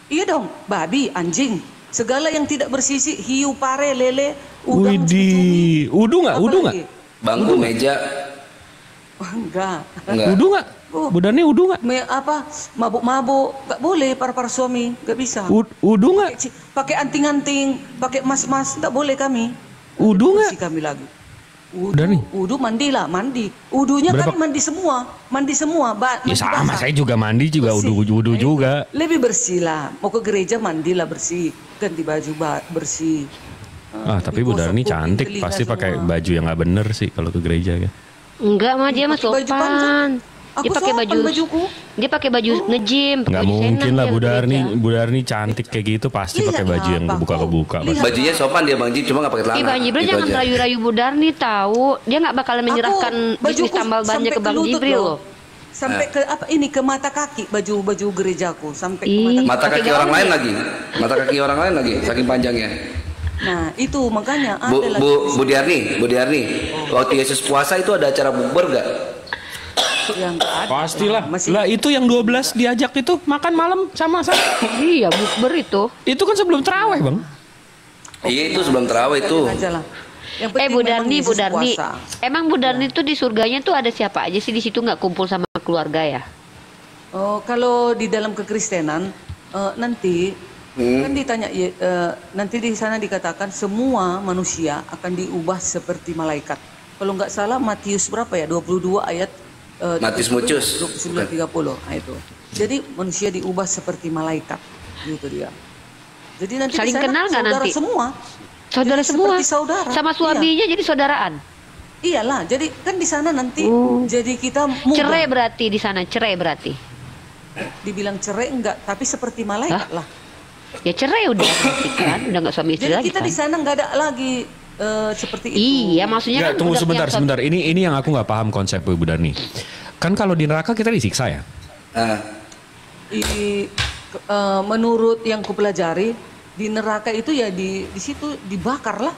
Iya dong, babi, anjing, segala yang tidak bersih, hiu, pare, lele, udang, udu nggak? Bangku, meja. Enggak. Udu nggak? Budani udu nggak? Mabuk-mabuk, nggak boleh para suami, nggak bisa. Udu nggak? Pakai anting-anting, pakai emas-emas, nggak boleh kami. Udu nggak? Kami lagi. Udu mandilah, mandi. Udunya kan mandi semua. Ya sama, saya juga mandi juga, udu juga. Lebih bersih lah. Mau ke gereja mandilah bersih, ganti baju bersih. Tapi Bu Darni cantik, pasti pakai baju yang nggak bener sih kalau ke gereja kan? Enggak mah, dia mah sopan. Dia pakai dia pakai baju nge-gym. Nggak mungkin lah Bu Darni cantik kayak gitu pasti pakai baju yang kebuka-kebuka. Bajunya sopan dia Bang Jip, cuma nggak pakai celana. Bang Jibril jangan rayu-rayu Bu Darni tahu. Dia nggak bakalan menyerahkan bisnis tambal bannya ke Bang Jibril loh. Sampai ke ke mata kaki baju gerejaku sampai ke mata kaki orang lain lagi. Mata kaki orang lain lagi saking panjangnya. Nah itu makanya Bu Diarni, waktu Yesus puasa itu ada acara bukber nggak? Yang ada. Pastilah. Lah itu yang 12 diajak itu makan malam sama-sama. Iya bukber itu. Itu kan sebelum terawih Bang. Iya itu sebelum terawih itu. Bu Darni, emang Bu Darni tuh di surganya tuh ada siapa aja sih di situ, nggak kumpul sama keluarga ya? Oh kalau di dalam kekristenan nanti kan ditanya nanti di sana dikatakan semua manusia akan diubah seperti malaikat. Kalau nggak salah Matius berapa ya? 22 ayat Matius Mucus 29:30 itu. Jadi manusia diubah seperti malaikat gitu dia. Jadi nanti saling di sana kenal nggak nanti? Semua Saudara Jadi semua. seperti saudara. Sama suaminya jadi saudaraan. Iyalah, jadi kan di sana nanti jadi kita mudah. Cerai berarti di sana, cerai berarti. Dibilang cerai enggak, tapi seperti malaikat lah. Ya cerai udah berarti kan, udah nggak suami istri Jadi lagi kita kan. di sana nggak ada lagi seperti itu. Iya, maksudnya Nggak, kan tunggu udah sebentar, punya sebentar. Ini yang aku nggak paham konsep Ibu Darni. Kan kalau di neraka kita disiksa ya? Menurut yang kupelajari di neraka itu ya di situ dibakar lah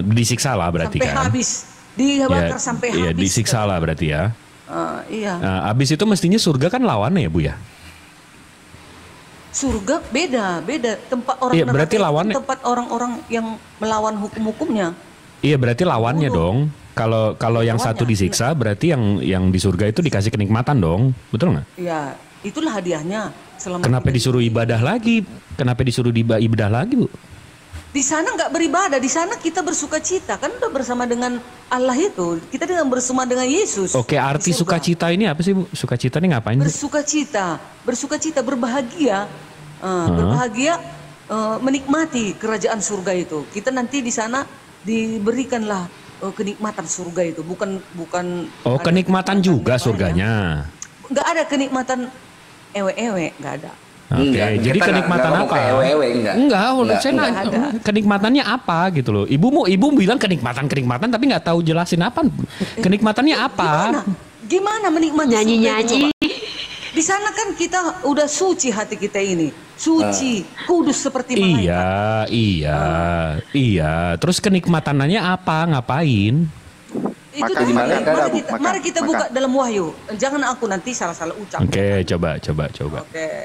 Disiksa lah berarti sampai kan? habis, dibakar Ya, sampai iya, habis. disiksa lah berarti ya. Iya. Nah, abis itu mestinya surga kan lawannya ya Bu ya? Surga beda tempat orang Iya, neraka berarti itu lawannya- tempat orang-orang yang melawan hukum-hukumnya. Iya berarti lawannya dong. Kalau yang satu disiksa berarti yang di surga itu dikasih kenikmatan dong, betul nggak? Ya, itulah hadiahnya. Selama Kenapa disuruh ibadah lagi? Kenapa disuruh ibadah lagi Bu? di sana nggak beribadah, di sana kita bersuka cita kan udah bersama dengan Allah itu. Kita bersama dengan Yesus. Oke, arti di surga. sukacita ini apa sih Bu? Sukacita ini ngapain Bu? Bersuka cita, berbahagia, berbahagia, menikmati kerajaan surga itu. Kita nanti di sana diberikanlah kenikmatan surga itu, bukan. Oh, kenikmatan juga surganya. Nggak ada kenikmatan ewe-ewe, nggak ada. Oke, jadi kita kenikmatan nggak apa? ngomong ke ewe-ewe, enggak. Saya Nggak nanya, ada. kenikmatannya apa gitu loh. Ibu bilang kenikmatan tapi nggak tahu jelasin apa. Kenikmatannya apa? Gimana menikmati Nyanyi-nyanyi. surga itu, Pak? Di sana kan kita udah suci hati kita ini, suci, kudus seperti malaikat. Iya. Terus kenikmatannya apa? Ngapain? Itu Makan tuh, di mana? Ada, Bu, makan, mari kita buka makan. dalam Wahyu. Jangan aku nanti salah-salah ucap. Oke, coba.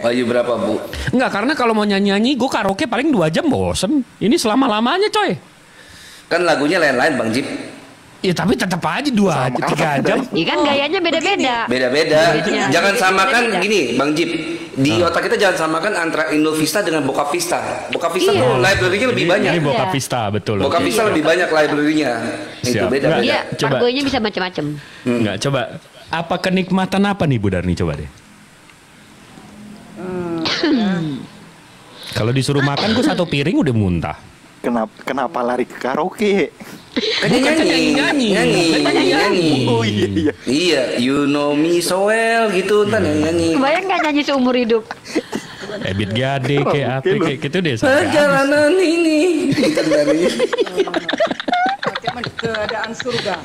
Wahyu berapa Bu? Enggak, karena kalau mau nyanyi, gue karaoke paling 2 jam bosen. Ini selama-lamanya coy. Kan lagunya lain-lain Bang Jip. Ya tapi tetap aja 2-3 jam. Iya kan gayanya beda-beda. Beda-beda. Beda-beda. Jangan samakan Beda-beda. gini, Bang Jip. Di otak kita jangan samakan antara Indul Vista dengan Boca Vista. Boca Vista tuh library-nya lebih banyak. Ini Boca Vista, betul. Boca Vista lebih banyak library-nya. Itu Siap. beda-beda. Iya, Coba. argonya bisa macam-macam. Enggak, coba. Apa kenikmatan apa nih Bu Darni? Coba deh. Kalau disuruh makan gue 1 piring udah muntah. Kenapa lari ke karaoke? Kan dia nyanyi. Oh iya. Iya, you know me so well gitu ntar nyanyi. Kebayang nggak nyanyi seumur hidup? Ebit gade kayak apa kayak gitu deh. sampai habis. Perjalanan ini. Keadaan surga.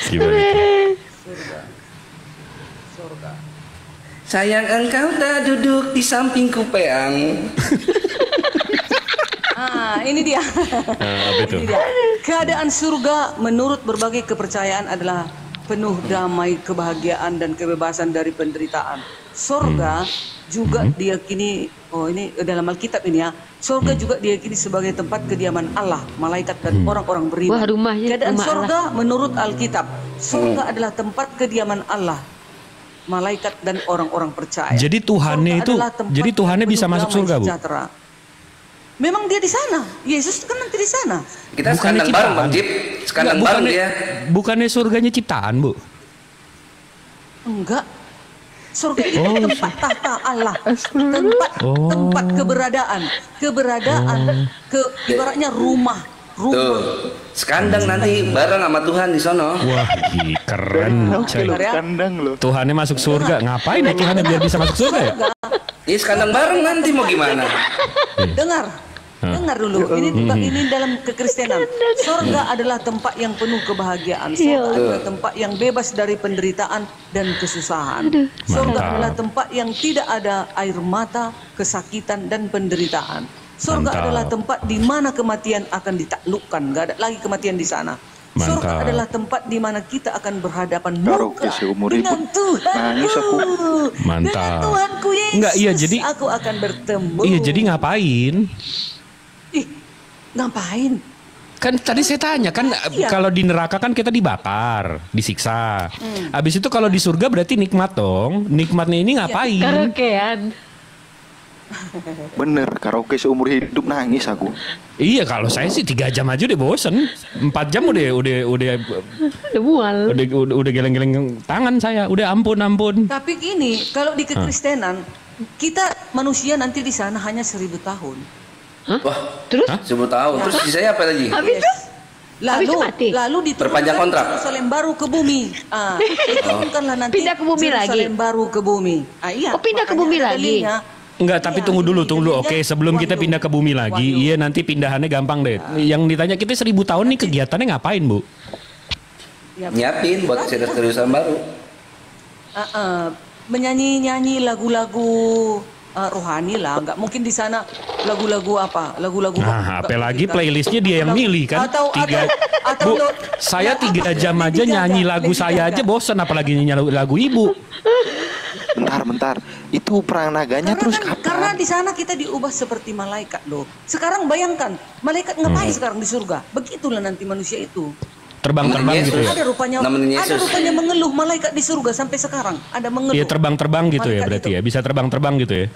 Gimana? Surga. Sayang engkau tak duduk di sampingku peang. Ini dia. Apa itu? Ini dia. Keadaan surga menurut berbagai kepercayaan adalah penuh damai, kebahagiaan dan kebebasan dari penderitaan. Surga juga diyakini, ini dalam Alkitab ini ya. Surga juga diyakini sebagai tempat kediaman Allah, malaikat dan orang-orang beriman. Wah, rumahnya Keadaan rumah surga menurut Alkitab, surga adalah tempat kediaman Allah, malaikat dan orang-orang percaya. Jadi Tuhannya Surga itu, adalah tempat jadi Tuhannya penuh bisa masuk damai surga Bu? sejahtera. Memang dia di sana. Yesus kan nanti di sana. Kita sekandang bareng Bang Jip. Sekandang bareng dia. Bukannya surganya ciptaan Bu? Enggak. Surga itu tempat tahta Allah. Tempat keberadaan. Ibaratnya rumah. Tuh. Sekandang nanti bareng sama Tuhan di sono. Wah, keren. coy. Kandang loh. Tuhannya masuk surga. Ngapain ya Tuhannya biar bisa masuk surga ya? Ini sekandang bareng nanti mau gimana? Dengar dulu. Ini dalam kekristenan. Surga adalah tempat yang penuh kebahagiaan. Surga adalah tempat yang bebas dari penderitaan dan kesusahan. Surga Mantap. adalah tempat yang tidak ada air mata, kesakitan dan penderitaan. Surga Mantap. adalah tempat di mana kematian akan ditaklukkan. Gak ada lagi kematian di sana. Surga Mantap. adalah tempat di mana kita akan berhadapan Karaoke muka seumur dengan hidup. Tuhan. Nangis aku. Mantap. Dengan Tuhanku Yesus. Enggak, iya, jadi aku akan bertemu. Iya, jadi ngapain? Ih, ngapain? Kan tadi saya tanya kan kalau di neraka kan kita dibakar, disiksa. Habis itu kalau di surga berarti nikmat dong. Nikmatnya ini ngapain? Karaokean. Bener, karaoke seumur hidup nangis aku. Iya, kalau saya sih 3 jam aja udah bosen. 4 jam udah mual. Udah geleng-geleng tangan saya. Udah ampun. Tapi gini, kalau di kekristenan kita manusia nanti di sana hanya 1000 tahun. Wah, terus 10 tahun. Terus sisanya apa lagi? Habis itu? Lalu diturunkan Perpanjang kontrak. Yerusalem baru ke bumi. Diturunkanlah nanti Pindah ke bumi lagi. Yerusalem baru ke bumi. Iya. Oh, pindah ke bumi makanya ada lagi. linknya. Enggak, tapi tunggu dulu. Oke, sebelum kita pindah ke bumi lagi, iya nanti pindahannya gampang deh. Yang ditanya kita 1000 tahun nih kegiatannya ngapain, Bu? Nyiapin buat serius-seriusan baru. Menyanyi lagu-lagu rohani lah, nggak mungkin di sana lagu-lagu apa, lagu-lagu. Nah, apalagi playlistnya dia yang milih kan. Bu, saya 3 jam aja nyanyi lagu saya aja bosan, apalagi nyanyi lagu ibu. Bentar. Itu perang naganya terus kapan? Karena di sana kita diubah seperti malaikat loh. Sekarang bayangkan, malaikat ngapain sekarang di surga? Begitulah nanti manusia itu. Terbang-terbang gitu ya. Ada rupanya mengeluh malaikat di surga sampai sekarang. Ada mengeluh. Iya, terbang-terbang gitu ya berarti ya. Bisa terbang-terbang gitu ya.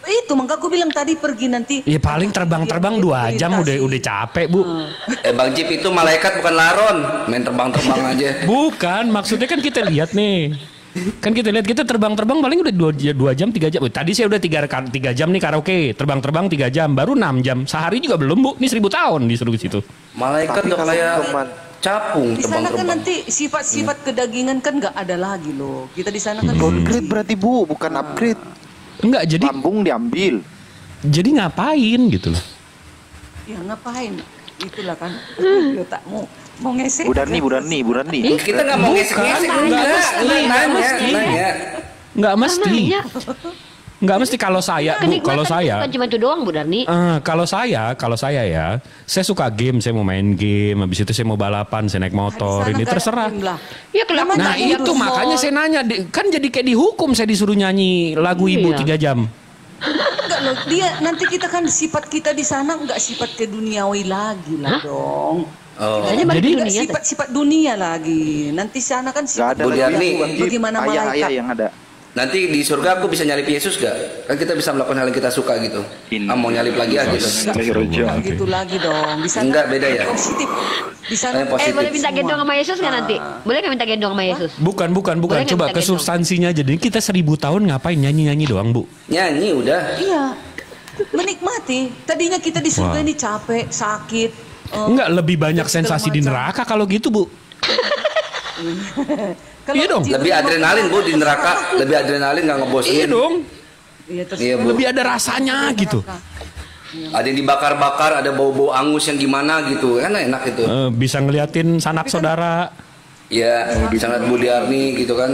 Itu maka aku bilang tadi pergi nanti. Iya, paling terbang-terbang 2 jam udah capek, Bu. Bang Jip itu malaikat bukan laron, main terbang-terbang aja. Bukan, maksudnya kan kita lihat nih. Kan kita lihat kita terbang-terbang paling udah 2 jam 3 jam. Tadi saya udah 3 jam nih karaoke, terbang-terbang 3 jam, baru 6 jam. Sehari juga belum, Bu. Ini 1000 tahun disuruh ke situ. Malaikat udah kayak capung di sana kan terbang-terbang. nanti sifat-sifat kedagingan kan nggak ada lagi loh. Kita di sana kan Downgrade berarti, Bu, bukan upgrade. Enggak, jadi lambung diambil. Jadi ngapain gitu loh. Ya ngapain? Itulah kan otakmu mau ngesek. Bu Darni. Kita nggak mau ngesek-ngesek, nanya. Nggak mesti kalau saya, Bu, kalau saya. Bukan cuma itu doang, Bu Darni. Kalau saya ya, saya suka game, saya mau main game, habis itu saya mau balapan, saya naik motor, ini terserah. Ya kelihatan. Nah itu makanya saya nanya, kan jadi kayak dihukum saya disuruh nyanyi lagu ibu 3 jam. Enggak loh, dia nanti kita kan sifat kita di sana enggak sifat ke duniawi lagi lah dong. Jadi sifat-sifat dunia lagi. Nanti sana kan sifat bagaimana malaikat yang ada. Nanti di surga aku bisa nyalip Yesus gak? Kan kita bisa melakukan hal yang kita suka gitu. Mau nyalip lagi aja gitu. Enggak gitu lagi dong. Di sana enggak, beda ya. Positif. Di sana boleh minta gendong sama Yesus nggak nanti? Boleh nggak minta gendong sama Yesus? Bukan. Coba ke substansinya. Jadi kita 1000 tahun ngapain nyanyi doang, Bu? Nyanyi udah. Iya. Menikmati. Tadinya kita di surga ini capek, sakit. Enggak, lebih banyak sensasi di neraka kalau gitu, Bu. Iya dong. Lebih adrenalin, Bu, di neraka. Lebih adrenalin, nggak ngebosenin. Iya dong. Iya, Bu. Lebih ada rasanya gitu. Ada yang dibakar-bakar, ada bau-bau angus yang gimana gitu, kan enak itu. Bisa ngeliatin sanak saudara. Iya, bisa ngeliat Bu Darni gitu kan.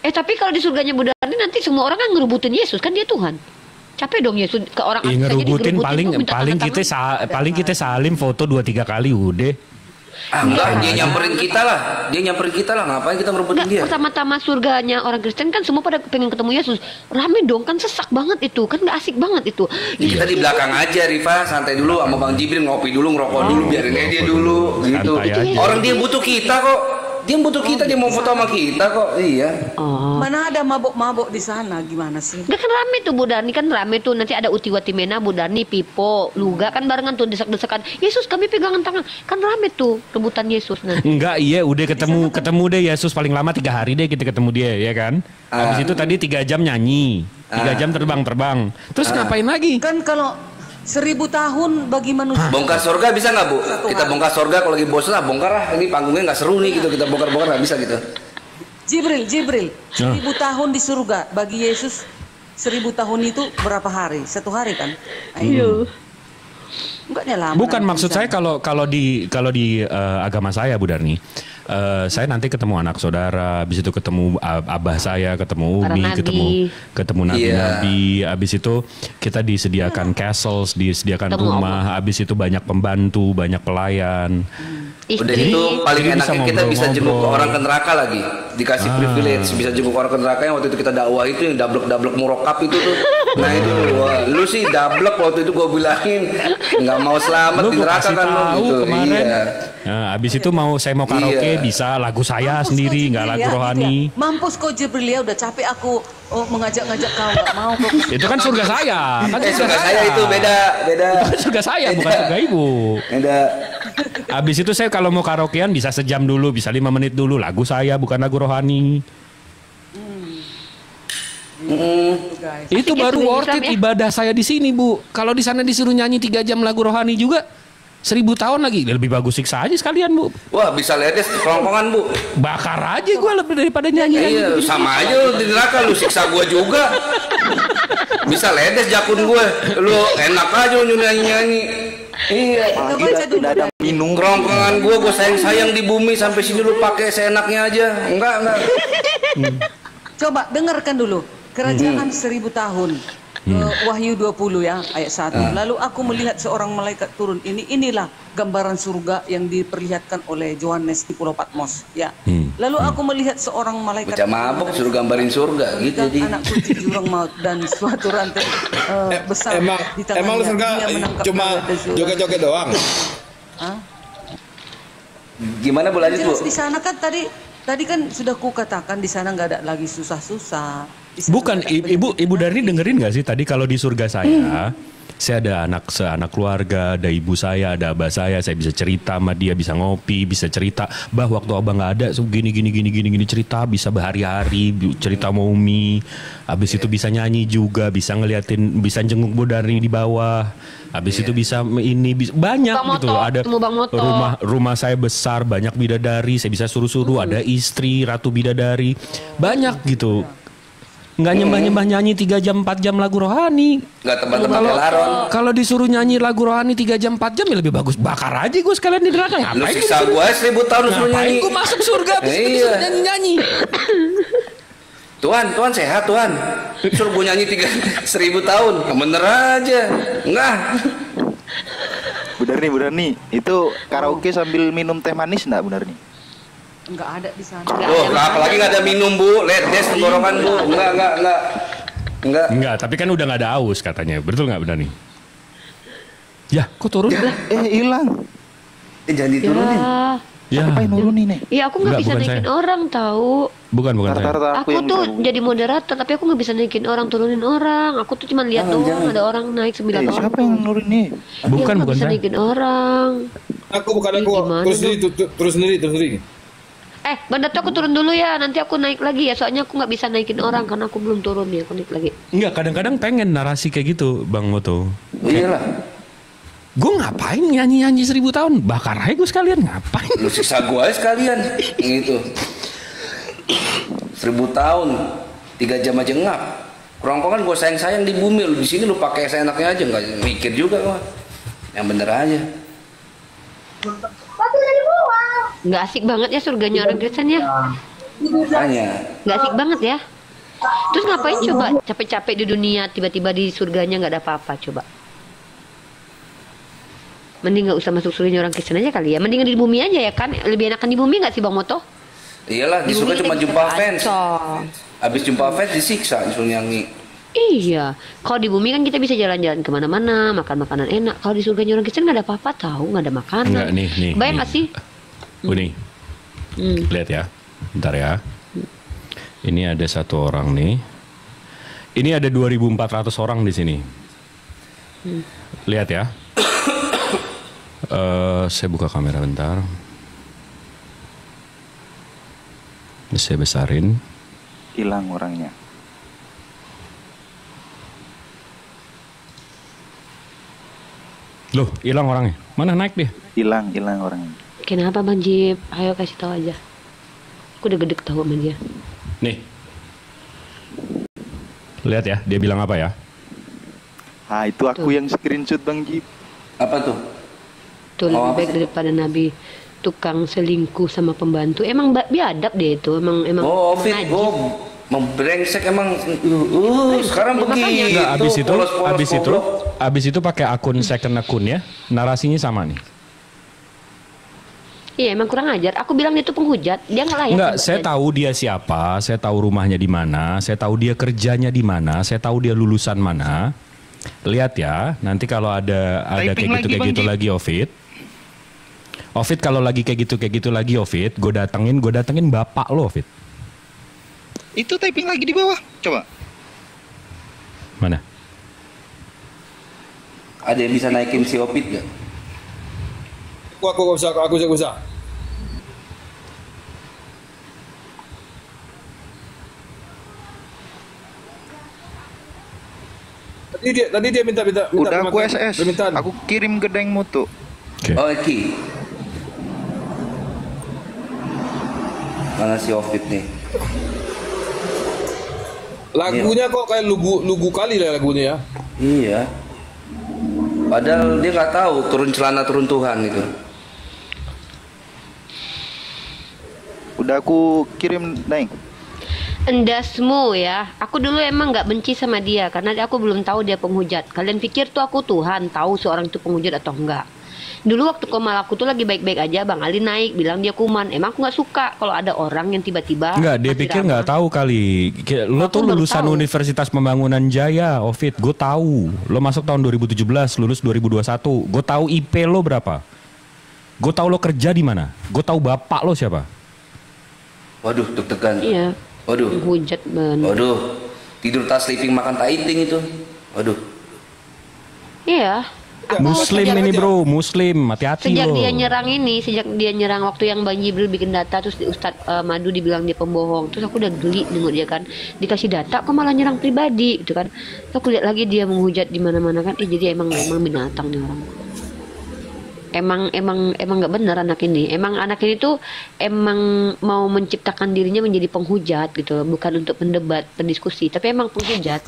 Tapi kalau di surganya Bu Darni nanti semua orang kan ngerubutin Yesus, kan dia Tuhan. Capek dong Yesus ke orang asing aja ngerubutin digerubutin, paling kita salim foto 2-3 kali udah. Enggak, dia nyamperin kita lah. Ngapain kita ngerubutin dia? Pertama-tama surganya orang Kristen kan semua pada pengen ketemu Yesus. Rame dong, kan sesak banget itu, kan nggak asik banget itu. Kita di belakang aja, Rifa, santai dulu sama Bang Jibril, ngopi dulu, ngerokok dulu, biarin aja dia dulu gitu. Orang dia butuh kita kok. Dia butuh kita, dia mau foto sama kita kok. Iya. Mana ada mabok-mabok di sana, gimana sih? Kan rame tuh Bu Darni, kan rame tuh. Nanti ada Uti Watimena, Bu Darni, Pipo, Luga kan barengan tuh desak-desakan. Yesus kami pegangan tangan. Kan rame tuh rebutan Yesus nanti. Enggak, iya udah ketemu deh Yesus paling lama 3 hari deh kita ketemu dia, ya kan? Habis itu tadi 3 jam nyanyi, 3 jam terbang. Terus ngapain lagi? Kan kalau 1000 tahun bagi manusia. Bongkar surga bisa nggak, Bu? Kita bongkar surga kalau lagi bosan lah, bongkar lah. Ini panggungnya nggak seru nih gitu, kita bongkar-bongkar nggak bisa gitu. Jibril, 1000 tahun di surga bagi Yesus 1000 tahun itu berapa hari? 1 hari kan? Ayo. Enggaknya lama. Bukan, maksud saya kalau di agama saya, Bu Darni. Saya nanti ketemu anak saudara, habis itu ketemu abah saya, ketemu Umi, ketemu nabi-nabi, habis itu kita disediakan castles, disediakan rumah, habis itu banyak pembantu, banyak pelayan. Udah itu paling enaknya kita bisa jenguk orang ke neraka lagi, dikasih privilege, bisa jenguk orang ke neraka yang waktu itu kita dakwah itu yang dablek murokap itu tuh. Nah itu lu sih dablek waktu itu gue bilangin nggak mau selamat di neraka kan lu gitu. Iya. Nah, abis itu saya mau karaoke bisa lagu saya sendiri, nggak lagu rohani. Mampus kau Jibril ya, udah capek aku mengajak-ngajak kau, nggak mau kau. Itu kan surga saya, kan surga saya itu beda. Itu kan surga saya, bukan surga ibu. Beda. Abis itu saya kalau mau karaokean bisa sejam dulu, bisa 5 menit dulu lagu saya, bukan lagu rohani. guys. Itu Asik ya baru sebagai worth Islam it ya. ibadah saya di sini, Bu. Kalau di sana disuruh nyanyi 3 jam lagu rohani juga 1000 tahun lagi. Lebih bagus siksa aja sekalian, Bu. Wah, bisa ledes kerongkongan, Bu. Bakar aja gue lebih daripada nyanyi. Iya, sama aja lu di neraka, lu siksa gua juga. Bisa ledes jakun gue. Lu enak aja lu nyanyi-nyanyi. Iya. Kita baca dulu. Tidak ada minum. Kerongkongan gue sayang-sayang di bumi sampai sini lu pakai seenaknya aja. Enggak. Coba dengarkan dulu. Kerajaan 1000 tahun. Wahyu 20 ya, ayat 1. Lalu aku melihat seorang malaikat turun. Inilah gambaran surga yang diperlihatkan oleh Yohanes di Pulau Patmos, ya. Lalu aku melihat seorang malaikat Bocah mabok suruh gambarin surga gitu memegang jadi. anak kunci jurang maut dan suatu rantai besar di tangannya. Emang lu surga Dia menangkap cuma raja surga. joget-joget doang? Hah? Gimana Bu lanjut, Bu? Jelas di sana kan tadi kan sudah kukatakan di sana nggak ada lagi susah-susah. Di sana Bukan, nggak ada Ibu Darni dengerin gak sih tadi kalau di surga saya ada anak keluarga, ada ibu saya, ada abah saya bisa cerita sama dia, bisa ngopi, bisa cerita. Waktu abang nggak ada, gini cerita, bisa berhari-hari, cerita mau Umi. Habis itu bisa nyanyi juga, bisa ngeliatin, bisa jenguk Bu Darni di bawah. Habis itu bisa banyak Bang gitu. Moto, Ada ketemu Bang Moto. rumah saya besar, banyak bidadari, saya bisa suruh-suruh, ada istri, ratu bidadari, banyak gitu. Nggak nyembah-nyembah nyanyi 3 jam 4 jam lagu rohani. Nggak tempat-tempat laron. Kalau disuruh nyanyi lagu rohani 3 jam 4 jam ya lebih bagus bakar aja gue sekalian di neraka. Lu Ngapain siksa gua 1000 tahun lu suruh Ngapain nyanyi. gue masuk surga habis itu Iya. nyanyi. Tuhan sehat Tuhan. Suruh gua nyanyi 1000 tahun. Bener aja. Enggak. Bu Darni, itu karaoke sambil minum teh manis enggak, Bu Darni? Enggak ada di sana. Loh, apalagi nggak ada minum Bu, ledes tenggorokan Bu. Enggak. Enggak, tapi kan udah nggak ada aus katanya. Betul nggak benar nih? Ya, kok turun? Hilang. Jangan diturunin. Ya. Apa yang nurunin nih? Iya, aku nggak Enggak, bisa bukan naikin saya. orang tahu. Bukan saya. Aku tuh jadi moderator, tapi aku nggak bisa naikin orang, turunin orang. Aku tuh cuma lihat doang ada orang naik 9 orang. Siapa yang nurunin nih? Iya, aku nggak bisa saya. naikin orang. Aku bukan aku. Gimana Terus sendiri. Bang Dato, aku turun dulu ya, nanti aku naik lagi ya. Soalnya aku nggak bisa naikin orang karena aku belum turun ya. Aku naik lagi. Enggak, kadang-kadang pengen narasi kayak gitu, Bang Moto. Iyalah. Gue ngapain nyanyi 1000 tahun? Bakar aja gue sekalian, ngapain? Lu siksa gua aja sekalian. Gitu. 1000 tahun 3 jam aja ngap. Kerongkongan gua sayang-sayang di bumi, lu di sini lu pakai seenaknya aja, nggak mikir juga gua. Yang bener aja. Nggak asik banget ya surganya orang Kristen ya. Hanya. Nggak asik banget ya. Terus ngapain coba capek-capek di dunia, tiba-tiba di surganya nggak ada apa-apa coba. Mending nggak usah masuk surganya orang Kristen aja kali ya. Mendingan di bumi aja ya kan. Lebih enakan di bumi nggak sih Bang Moto? Iyalah, di surga bumi cuma kita jumpa bisa fans. kacau. Habis jumpa fans disiksa disuruh nyanyi. Iya, kalau di bumi kan kita bisa jalan-jalan kemana-mana, makan makanan enak. Kalau di surganya orang Kristen nggak ada apa-apa tahu, nggak ada makanan. Enggak, nih. Bayang nggak sih? Nih. Lihat ya. Bentar ya. Ini ada satu orang nih. Ini ada 2.400 orang di sini. Lihat ya. Saya buka kamera bentar. Ini saya besarin. Hilang orangnya. Loh, hilang orangnya. Mana naik dia? Hilang orangnya. Kenapa Bang Jip? Ayo kasih tahu aja. Aku udah gede tahu sama dia. Nih. Lihat ya, dia bilang apa ya? Ah, itu aku yang screenshot Bang Jip. Apa tuh? Tuh lebih baik daripada Nabi tukang selingkuh sama pembantu. Emang biadab dia itu. Emang Fit, membrengsek emang. Sekarang begitu. Enggak, Polos, abis itu pakai akun second akun ya. Narasinya sama nih. Iya emang kurang ajar. Aku bilang dia itu penghujat. Dia nggak layak. Enggak, saya tahu dia siapa, saya tahu rumahnya di mana, saya tahu dia kerjanya di mana, saya tahu dia lulusan mana. Lihat ya, nanti kalau ada kayak gitu lagi Ovid. Ovid kalau lagi kayak gitu lagi Ovid, gue datengin bapak lo Ovid. Itu typing lagi di bawah. Coba. Mana? Ada yang bisa naikin si Opit gak? Aku usah. Tadi dia minta Udah aku SS. permintaan. Aku kirim ke Deng Moto. Oh, Eki. Mana si Ofit nih? Lagunya kok kayak lugu kali lah lagunya ya. Iya. Padahal dia nggak tahu turun celana turun Tuhan gitu. Udah aku kirim Deng. Endasmu ya, aku dulu emang nggak benci sama dia karena aku belum tahu dia penghujat. Kalian pikir tuh aku Tuhan tahu seorang itu penghujat atau enggak? Dulu waktu komal aku tuh lagi baik-baik aja, Bang Ali naik bilang dia kuman. Emang aku nggak suka kalau ada orang yang tiba-tiba. Enggak, dia masih pikir ramah. nggak tahu kali. Lo tuh baru lulusan tahu. Universitas Pembangunan Jaya, Ovid. Gue tahu. Lo masuk tahun 2017, lulus 2021. Gue tahu IP lo berapa. Gue tahu lo kerja di mana. Gue tahu bapak lo siapa. Waduh, deg-degan. Iya. Waduh. Penghujat bener. Waduh. Tidur tas sleeping makan taiting itu. Waduh. Iya. Muslim ini bro, Muslim. Hati-hati Sejak lo. dia nyerang ini, sejak dia nyerang waktu yang Bang Jibril bikin data, terus Ustadz Madu dibilang dia pembohong, terus aku udah geli nengok dia kan, dikasih data, kok malah nyerang pribadi, gitu kan. Terus aku lihat lagi dia menghujat di mana-mana kan, jadi emang binatang nih orang. Emang nggak benar anak ini. Emang anak ini tuh emang mau menciptakan dirinya menjadi penghujat gitu, bukan untuk pendebat, pendiskusi, tapi emang penghujat.